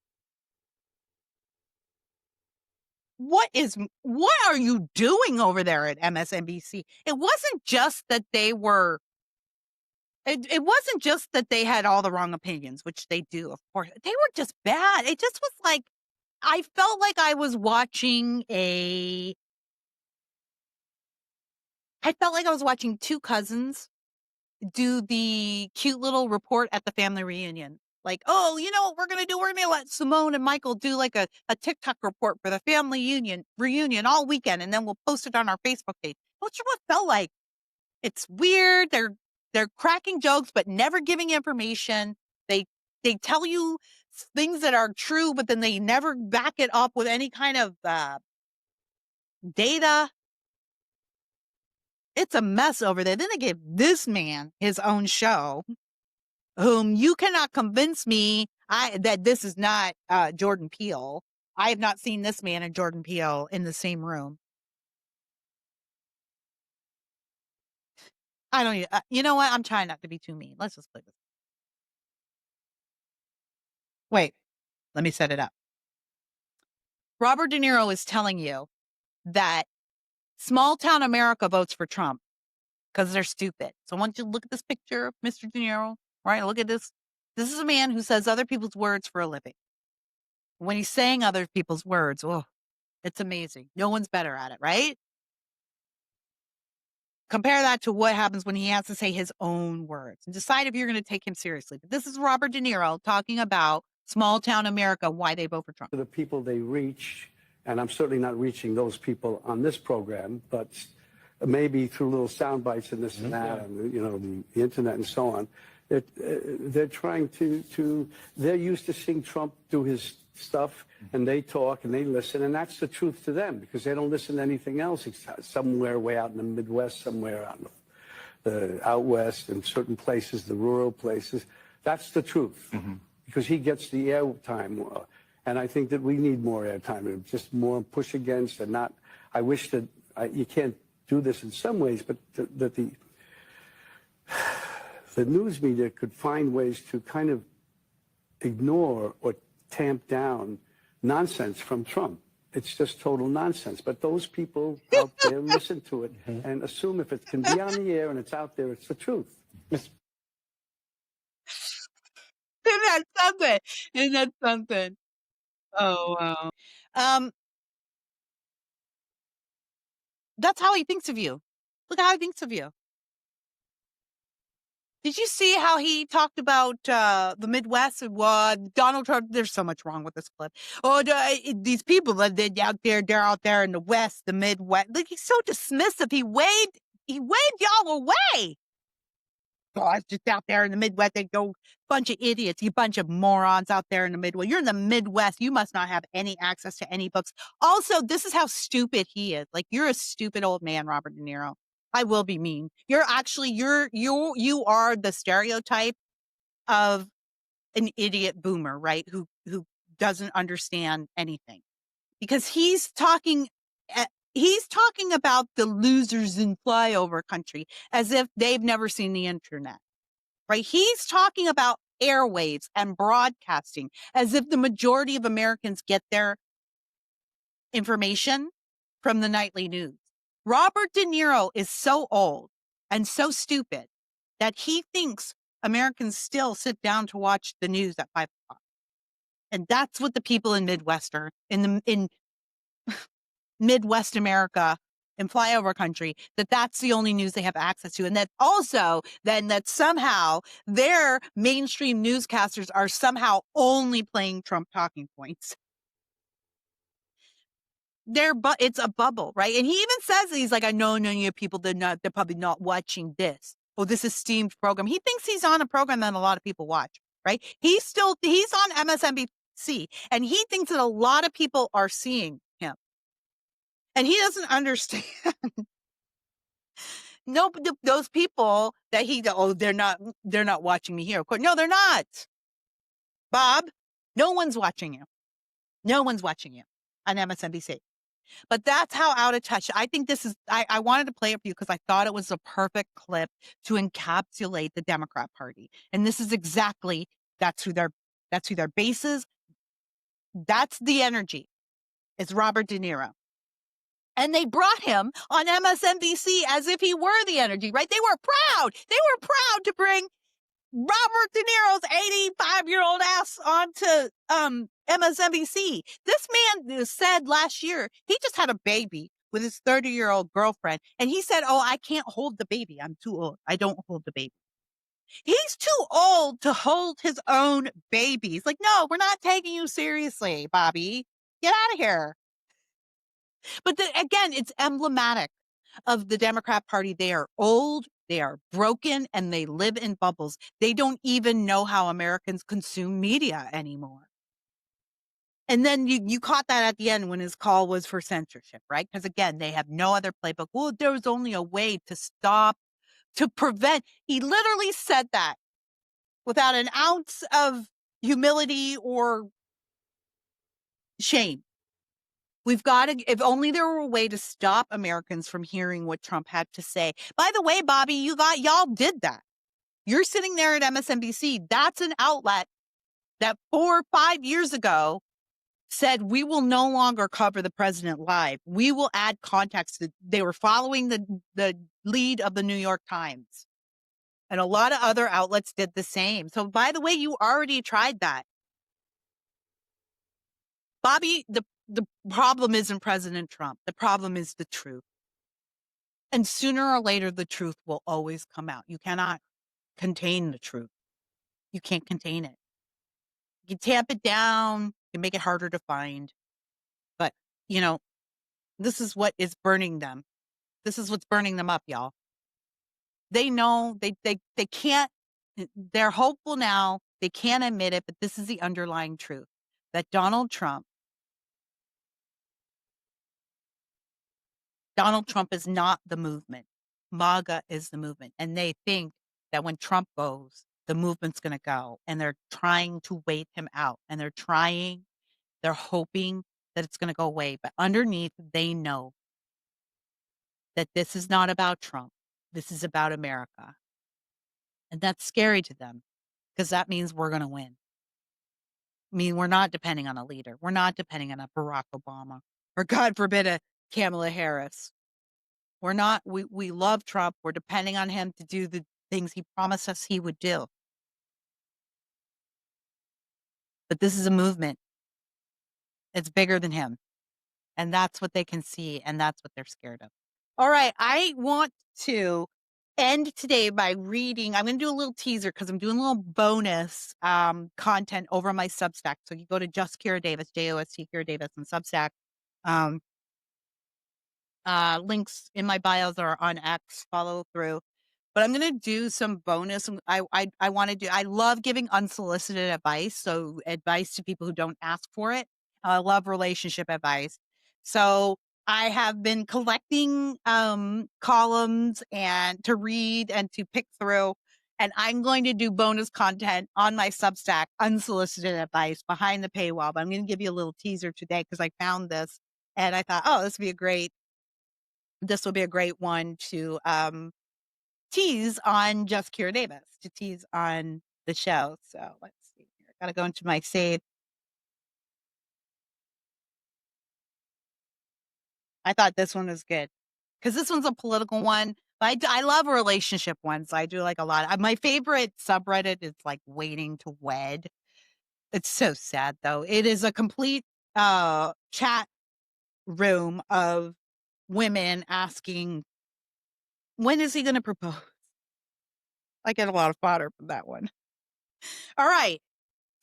What are you doing over there at MSNBC? It wasn't just that it wasn't just that they had all the wrong opinions, which they do, of course. They were just bad. It just was like, I felt like I was watching two cousins do the cute little report at the family reunion. Like, oh, you know what we're going to do? We're going to let Simone and Michael do like a TikTok report for the family reunion all weekend, and then we'll post it on our Facebook page. That's what it felt like. It's weird. They're cracking jokes, but never giving information. They tell you things that are true, but then they never back it up with any kind of data. It's a mess over there. Then they gave this man his own show, whom you cannot convince me that this is not Jordan Peele. I have not seen this man and Jordan Peele in the same room. I don't. You know what? I'm trying not to be too mean. Let's just play this. Wait, let me set it up. Robert De Niro is telling you that small town America votes for Trump because they're stupid. So I want you to look at this picture of Mr. De Niro, right? Look at this. This is a man who says other people's words for a living. When he's saying other people's words, oh, it's amazing. No one's better at it, right? Compare that to what happens when he has to say his own words and decide if you're going to take him seriously. But this is Robert De Niro talking about small town America, why they vote for Trump. The people they reach, and I'm certainly not reaching those people on this program, but maybe through little sound bites and this and that, and the internet and so on. They're trying to. They're used to seeing Trump do his stuff, and they talk and they listen, and that's the truth to them because they don't listen to anything else. Somewhere way out in the Midwest, somewhere out out west, in certain places, the rural places. That's the truth because he gets the airtime, and I think that we need more airtime, just more push against, and not. I wish that you can't do this in some ways, but that the news media could find ways to kind of ignore or tamp down nonsense from Trump. It's just total nonsense. But those people out there listen to it and assume if it can be on the air and it's out there, it's the truth. Isn't that something? Isn't that something? Oh, wow. That's how he thinks of you. Look how he thinks of you. Did you see how he talked about the Midwest and what Donald Trump? There's so much wrong with this clip. Oh, these people that they're out there in the West, the Midwest. Like he's so dismissive. He waved y'all away. Oh, it's just out there in the Midwest. They go bunch of idiots, you bunch of morons out there in the Midwest. You're in the Midwest. You must not have any access to any books. Also, this is how stupid he is. Like you're a stupid old man, Robert De Niro. I will be mean. You're actually you are the stereotype of an idiot boomer, right? Who doesn't understand anything. Because he's talking about the losers in flyover country as if they've never seen the internet. Right? He's talking about airwaves and broadcasting as if the majority of Americans get their information from the nightly news. Robert De Niro is so old and so stupid that he thinks Americans still sit down to watch the news at 5:00. And that's what the people in in Midwest America, in flyover country, that's the only news they have access to. And that also then that somehow their mainstream newscasters are somehow only playing Trump talking points. It's a bubble, right? And he even says, he's like, I know you people, they're probably not watching this. Oh, this is steamed program. He thinks he's on a program that a lot of people watch, right? He's on MSNBC and he thinks that a lot of people are seeing him. And he doesn't understand. No, those people that they're not watching me here. Of course, no, they're not. Bob, no one's watching you. No one's watching you on MSNBC. But that's how out of touch. I think this is, I wanted to play it for you because I thought it was a perfect clip to encapsulate the Democrat Party. And this is exactly, that's who their base is. That's the energy. It's Robert De Niro. And they brought him on MSNBC as if he were the energy, right? They were proud. They were proud to bring Robert De Niro's 85-year-old ass onto MSNBC. This man said last year he just had a baby with his 30-year-old girlfriend. And he said, oh, I can't hold the baby. I'm too old. I don't hold the baby. He's too old to hold his own babies. Like, no, we're not taking you seriously, Bobby. Get out of here. But again, it's emblematic of the Democrat Party. They are old, they are broken, and they live in bubbles. They don't even know how Americans consume media anymore. And then you caught that at the end when his call was for censorship, right? Because again, they have no other playbook. Well, there was only a way to prevent. He literally said that without an ounce of humility or shame. We've got to, if only there were a way to stop Americans from hearing what Trump had to say. By the way, Bobby, y'all did that. You're sitting there at MSNBC. That's an outlet that 4 or 5 years ago said, we will no longer cover the president live. We will add context. They were following the lead of the New York Times. And a lot of other outlets did the same. So, by the way, you already tried that. Bobby, the problem isn't President Trump. The problem is the truth. And sooner or later, the truth will always come out. You cannot contain the truth. You can't contain it. You tamp it down, you make it harder to find. But, this is what is burning them. This is what's burning them up, y'all. They know they can't, they're hopeful now. They can't admit it, but this is the underlying truth that Donald Trump is not the movement. MAGA is the movement. And they think that when Trump goes, the movement's going to go. And they're trying to wait him out. And they're hoping that it's going to go away. But underneath, they know that this is not about Trump. This is about America. And that's scary to them because that means we're going to win. I mean, we're not depending on a leader. We're not depending on a Barack Obama or, God forbid, a Kamala Harris. We're not, we love Trump. We're depending on him to do the things he promised us he would do. But this is a movement. It's bigger than him. And that's what they can see. And that's what they're scared of. All right. I want to end today by reading. I'm going to do a little teaser because I'm doing a little bonus content over on my Substack. So you go to Just Kira Davis, JOST Kira Davis on Substack. Links in my bios are on X, follow through. But I'm going to do some bonus. I want to do, I love giving unsolicited advice. So advice to people who don't ask for it. I love relationship advice. So I have been collecting columns and to read and to pick through. And I'm going to do bonus content on my Substack, unsolicited advice behind the paywall. But I'm going to give you a little teaser today because I found this and I thought, oh, this would be a great one to tease on Just Kira Davis, to tease on the show. So let's see here. I gotta go into my save. I thought this one was good because this one's a political one. But I love relationship ones. I do like a lot. My favorite subreddit is like Waiting to Wed. It's so sad though. It is a complete chat room of women asking, when is he going to propose? I get a lot of fodder from that one. All right.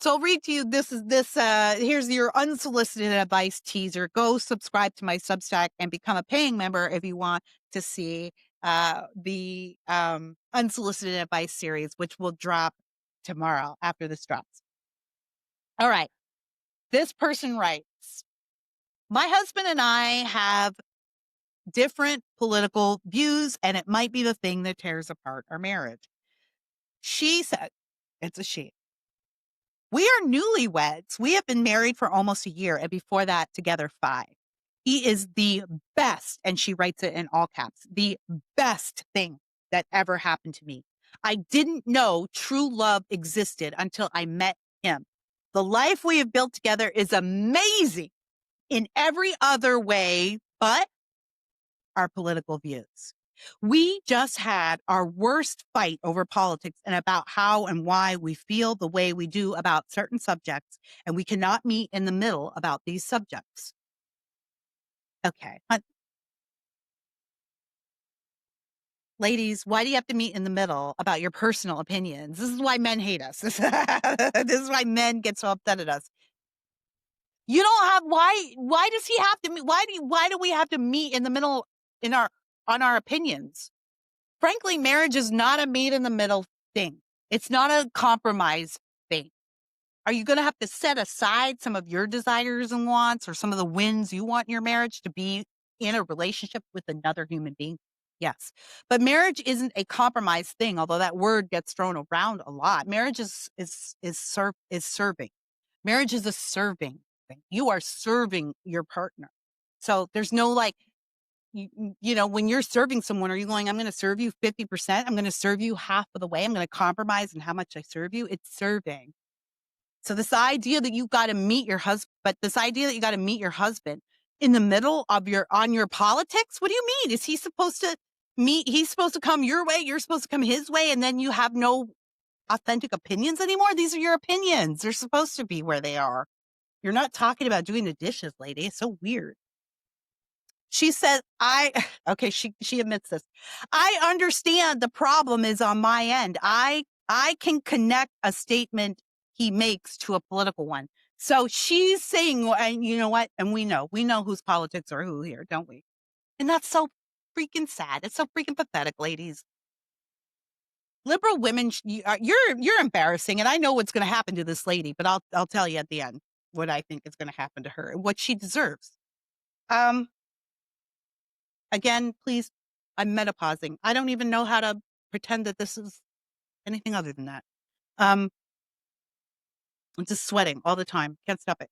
So I'll read to you. Here's your unsolicited advice teaser. Go subscribe to my Substack and become a paying member if you want to see the unsolicited advice series, which will drop tomorrow after this drops. All right. This person writes, my husband and I have different political views, and it might be the thing that tears apart our marriage. She said, it's a she. We are newlyweds. We have been married for almost a year, and before that, together 5. He is the best, and she writes it in all caps, the best thing that ever happened to me. I didn't know true love existed until I met him. The life we have built together is amazing in every other way, but our political views. We just had our worst fight over politics and about how and why we feel the way we do about certain subjects, and we cannot meet in the middle about these subjects. Okay. Ladies, why do you have to meet in the middle about your personal opinions? This is why men hate us. This is why men get so upset at us. You don't have, why does he have to, why do we have to meet in the middle on our opinions? Frankly, marriage is not a meet in the middle thing. It's not a compromise thing. Are you going to have to set aside some of your desires and wants or some of the wins you want in your marriage to be in a relationship with another human being? Yes. But marriage isn't a compromise thing, although that word gets thrown around a lot. Marriage is serving. Marriage is a serving thing. You are serving your partner. So there's no like, when you're serving someone, are you going, I'm going to serve you 50%? I'm going to serve you half of the way. I'm going to compromise in how much I serve you. It's serving. So this idea that you got to meet your husband, in the middle of on your politics. What do you mean? Is he supposed to he's supposed to come your way. You're supposed to come his way. And then you have no authentic opinions anymore. These are your opinions. They're supposed to be where they are. You're not talking about doing the dishes, lady. It's so weird. She said, okay, she admits this. I understand the problem is on my end. I can connect a statement he makes to a political one. So she's saying, and you know what? And we know whose politics are who here, don't we? And that's so freaking sad. It's so freaking pathetic, ladies. Liberal women, you're embarrassing, and I know what's going to happen to this lady, but I'll tell you at the end what I think is going to happen to her and what she deserves. Again, please, I'm menopausing. I don't even know how to pretend that this is anything other than that. I'm just sweating all the time. Can't stop it.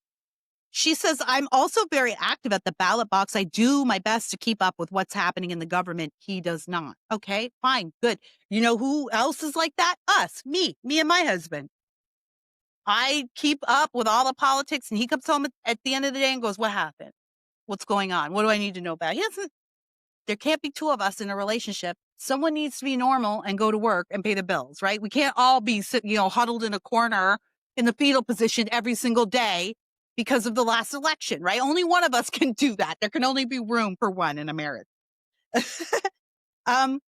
She says, I'm also very active at the ballot box. I do my best to keep up with what's happening in the government. He does not. Okay, fine, good. You know who else is like that? Us, me and my husband. I keep up with all the politics, and he comes home at the end of the day and goes, what happened? What's going on? What do I need to know about? He doesn't. There can't be two of us in a relationship. Someone needs to be normal and go to work and pay the bills, right? We can't all be, huddled in a corner in the fetal position every single day because of the last election, right? Only one of us can do that. There can only be room for one in a marriage. And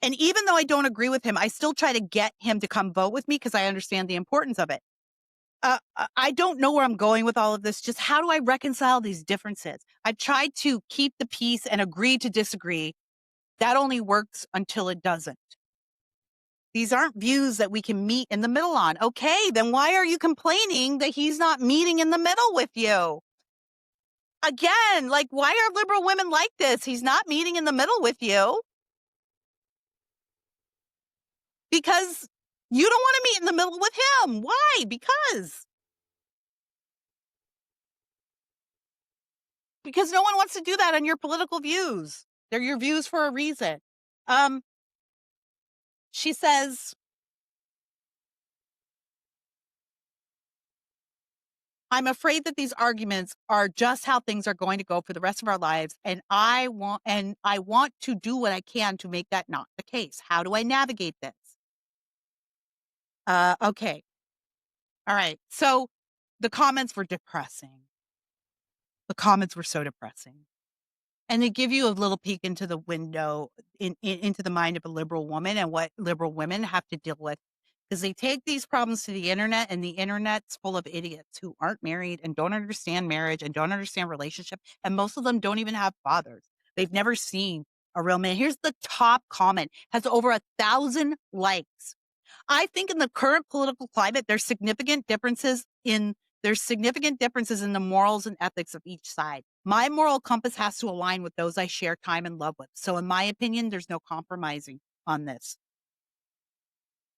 even though I don't agree with him, I still try to get him to come vote with me because I understand the importance of it. I don't know where I'm going with all of this. Just how do I reconcile these differences? I've tried to keep the peace and agree to disagree. That only works until it doesn't. These aren't views that we can meet in the middle on. Okay, then why are you complaining that he's not meeting in the middle with you? Again, like, why are liberal women like this? He's not meeting in the middle with you. Because you don't want to meet in the middle with him. Why? Because no one wants to do that on your political views. They're your views for a reason. She says, I'm afraid that these arguments are just how things are going to go for the rest of our lives, and I want to do what I can to make that not the case. How do I navigate this? Okay. All right. So the comments were depressing. The comments were so depressing. And they give you a little peek into the window, into the mind of a liberal woman and what liberal women have to deal with. Because they take these problems to the internet, and the internet's full of idiots who aren't married and don't understand marriage and don't understand relationship. And most of them don't even have fathers. They've never seen a real man. Here's the top comment, has over 1,000 likes. I think in the current political climate, there's significant differences in the morals and ethics of each side. My moral compass has to align with those I share time and love with. So in my opinion, there's no compromising on this.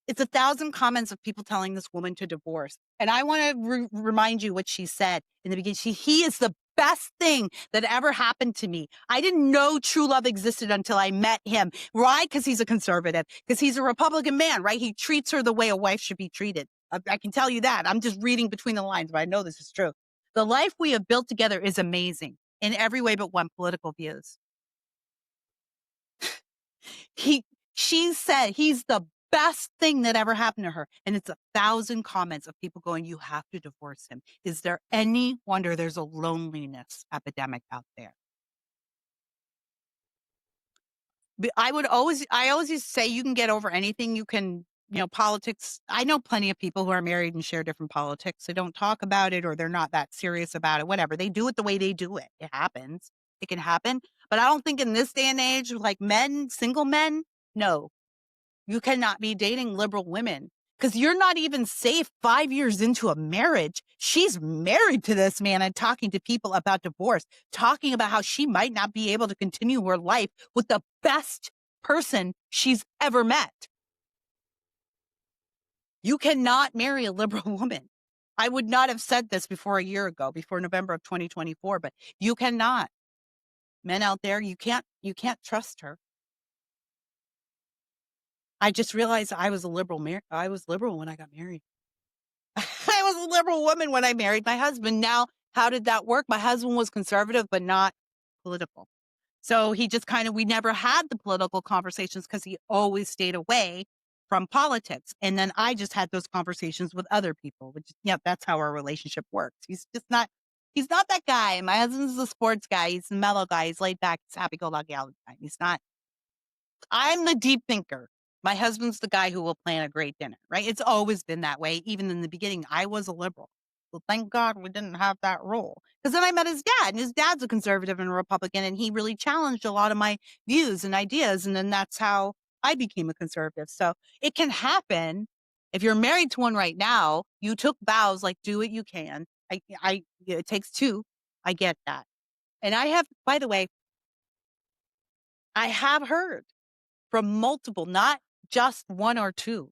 It's 1,000 comments of people telling this woman to divorce. And I want to remind you what she said in the beginning. He is the best thing that ever happened to me. I didn't know true love existed until I met him. Why? Because he's a conservative, because he's a Republican man, right? He treats her the way a wife should be treated. I can tell you that. I'm just reading between the lines, but I know this is true. The life we have built together is amazing in every way but one: political views. She said he's the best thing that ever happened to her. And it's 1,000 comments of people going, you have to divorce him. Is there any wonder there's a loneliness epidemic out there? I always used to say you can get over anything. You can, politics. I know plenty of people who are married and share different politics. They don't talk about it, or they're not that serious about it, whatever. They do it the way they do it. It happens. It can happen. But I don't think in this day and age, like single men, no, you cannot be dating liberal women because you're not even safe 5 years into a marriage. She's married to this man and talking to people about divorce, talking about how she might not be able to continue her life with the best person she's ever met. You cannot marry a liberal woman. I would not have said this before a year ago, before November of 2024, but you cannot. Men out there, you can't trust her. I just realized I was liberal when I got married. I was a liberal woman when I married my husband. Now, how did that work? My husband was conservative, but not political. So he just we never had the political conversations because he always stayed away from politics. And then I just had those conversations with other people, which, yeah, that's how our relationship works. He's not that guy. My husband's a sports guy. He's a mellow guy. He's laid back. He's happy go lucky all the time. I'm the deep thinker. My husband's the guy who will plan a great dinner, right? It's always been that way. Even in the beginning, I was a liberal. Well, thank God we didn't have that role. Because then I met his dad, and his dad's a conservative and a Republican, and he really challenged a lot of my views and ideas. And then that's how I became a conservative. So it can happen. If you're married to one right now, you took vows, like, do what you can. It takes two. I get that. And I have, by the way, I have heard from multiple, not just one or two.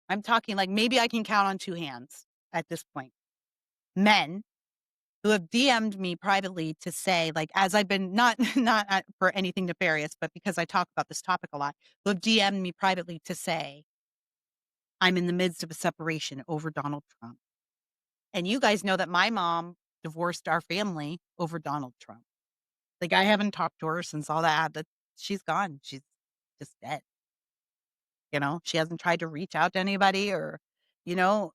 I'm talking like maybe I can count on two hands at this point. Men who have DM'd me privately to say, like, as I've been not for anything nefarious, but because I talk about this topic a lot, who have DM'd me privately to say, I'm in the midst of a separation over Donald Trump. And you guys know that my mom divorced our family over Donald Trump. Like, I haven't talked to her since all that, but she's gone. She's just dead. She hasn't tried to reach out to anybody you know,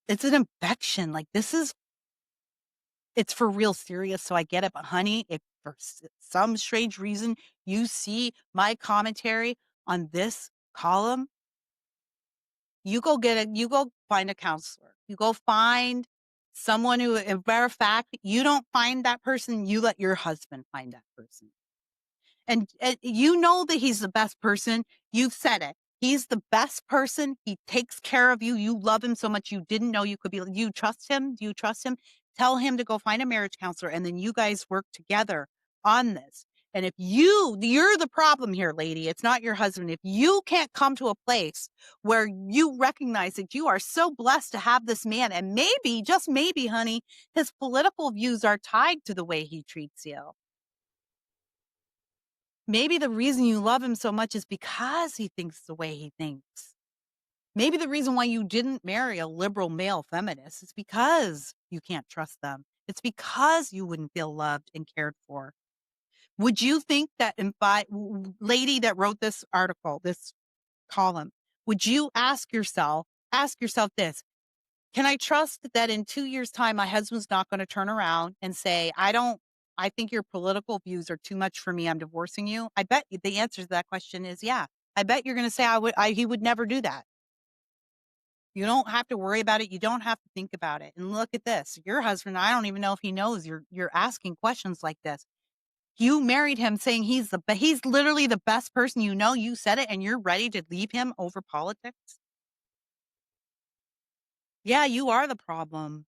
it's an infection. Like, it's for real serious. So I get it. But honey, if for some strange reason you see my commentary on this column, you go find a counselor. You go find someone who, as a matter of fact, you don't find that person, you let your husband find that person. And you know that he's the best person. You've said it. He's the best person. He takes care of you. You love him so much you didn't know you could be. You trust him? Do you trust him? Tell him to go find a marriage counselor, and then you guys work together on this. And if you're the problem here, lady, it's not your husband. If you can't come to a place where you recognize that you are so blessed to have this man, and maybe, just maybe, honey, his political views are tied to the way he treats you. Maybe the reason you love him so much is because he thinks the way he thinks. Maybe the reason why you didn't marry a liberal male feminist is because you can't trust them. It's because you wouldn't feel loved and cared for. Would you think that lady that wrote this article, this column, would you ask yourself this, can I trust that in 2 years' time, my husband's not going to turn around and say, I think your political views are too much for me. I'm divorcing you. I bet the answer to that question is, yeah. I bet you're going to say, he would never do that. You don't have to worry about it. You don't have to think about it. And look at this. Your husband, I don't even know if he knows you're asking questions like this. You married him saying he's literally the best person you know. You said it, and you're ready to leave him over politics. Yeah, you are the problem.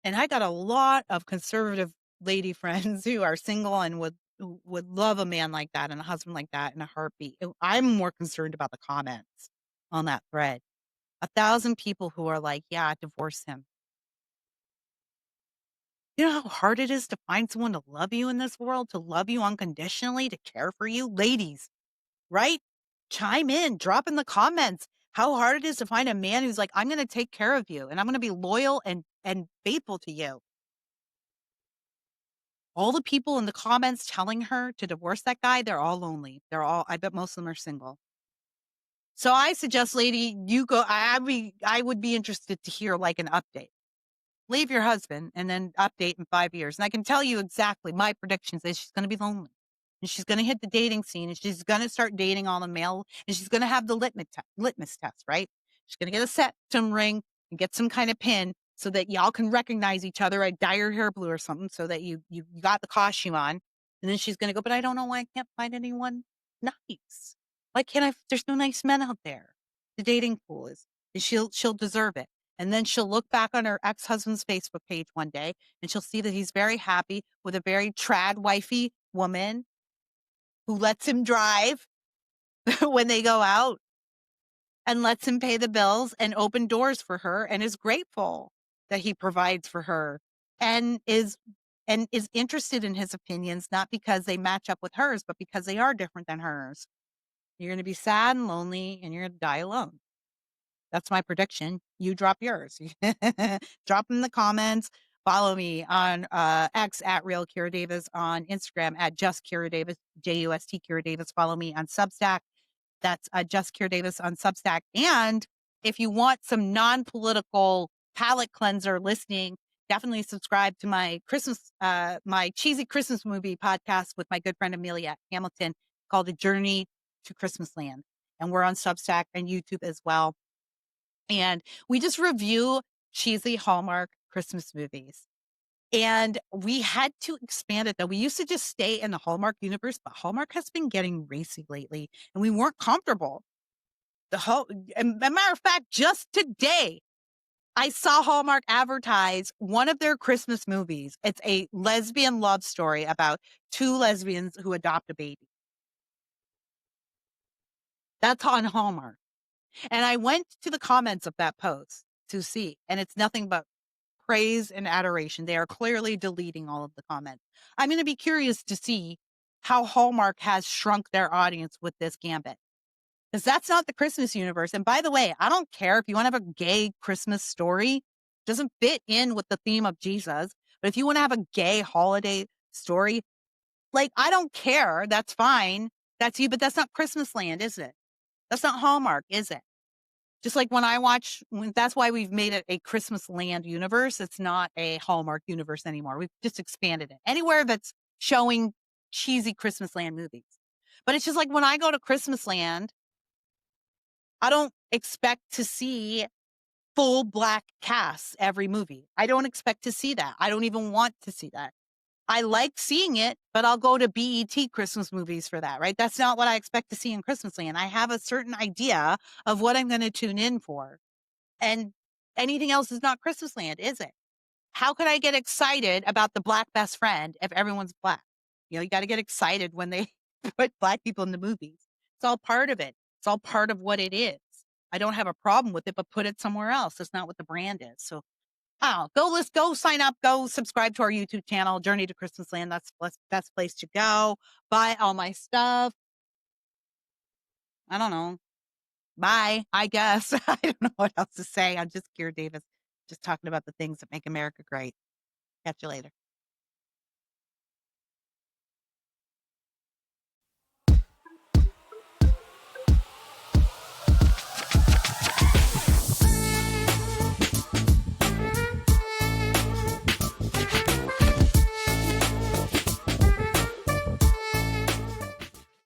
And I got a lot of conservative lady friends who are single and who would love a man like that and a husband like that in a heartbeat. I'm more concerned about the comments on that thread. 1,000 people who are like, yeah, divorce him. You know how hard it is to find someone to love you in this world, to love you unconditionally, to care for you? Ladies, right? Chime in, drop in the comments how hard it is to find a man who's like, I'm going to take care of you and I'm going to be loyal and faithful to you. All the people in the comments telling her to divorce that guy, they're all lonely. I bet most of them are single. So I suggest, lady, you go. I would be interested to hear like an update. Leave your husband and then update in 5 years. And I can tell you exactly my predictions is she's going to be lonely. And she's going to hit the dating scene and she's going to start dating all the male and she's going to have the litmus test, right? She's going to get a septum ring and get some kind of pin so that y'all can recognize each other. I dye your hair blue or something so that you got the costume on. And then she's going to go, but I don't know why I can't find anyone nice. Why can't I? There's no nice men out there. The dating pool is, and she'll deserve it. And then she'll look back on her ex-husband's Facebook page one day and she'll see that he's very happy with a very trad wifey woman who lets him drive when they go out and lets him pay the bills and open doors for her and is grateful that he provides for her and is and is interested in his opinions, not because they match up with hers, but because they are different than hers. You're going to be sad and lonely, and you're going to die alone. That's my prediction. You drop yours. Drop them in the comments. Follow me on X at realkiradavis, on Instagram at justkiradavis, JUST Kiradavis. Follow me on Substack. That's Just Cure Davis on Substack. And if you want some non-political palate cleanser listening, definitely subscribe to my my cheesy Christmas movie podcast with my good friend Amelia Hamilton called A Journey to Christmas Land. And we're on Substack and YouTube as well. And we just review cheesy Hallmark Christmas movies. And we had to expand it, though. We used to just stay in the Hallmark universe, but Hallmark has been getting racy lately, and we weren't comfortable. As a matter of fact, just today, I saw Hallmark advertise one of their Christmas movies. It's a lesbian love story about two lesbians who adopt a baby. That's on Hallmark. And I went to the comments of that post to see, and it's nothing but praise and adoration. They are clearly deleting all of the comments. I'm going to be curious to see how Hallmark has shrunk their audience with this gambit. Because that's not the Christmas universe. And by the way, I don't care if you want to have a gay Christmas story, doesn't fit in with the theme of Jesus. But if you want to have a gay holiday story, like, I don't care. That's fine. That's you. But that's not Christmas Land, is it? That's not Hallmark, is it? Just like that's why we've made it a Christmas Land universe. It's not a Hallmark universe anymore. We've just expanded it. Anywhere that's showing cheesy Christmas Land movies. But it's just like when I go to Christmas Land, I don't expect to see full black casts every movie. I don't expect to see that. I don't even want to see that. I like seeing it, but I'll go to BET Christmas movies for that, right? That's not what I expect to see in Christmas Land. I have a certain idea of what I'm going to tune in for. And anything else is not Christmas Land, is it? How could I get excited about the black best friend if everyone's black? You got to get excited when they put black people in the movies. It's all part of it. It's all part of what it is. I don't have a problem with it, but put it somewhere else. That's not what the brand is. So, go sign up, go subscribe to our YouTube channel, Journey to Christmas Land. That's the best place to go. Buy all my stuff. I don't know. Bye, I guess. I don't know what else to say. I'm just Kira Davis, just talking about the things that make America great. Catch you later.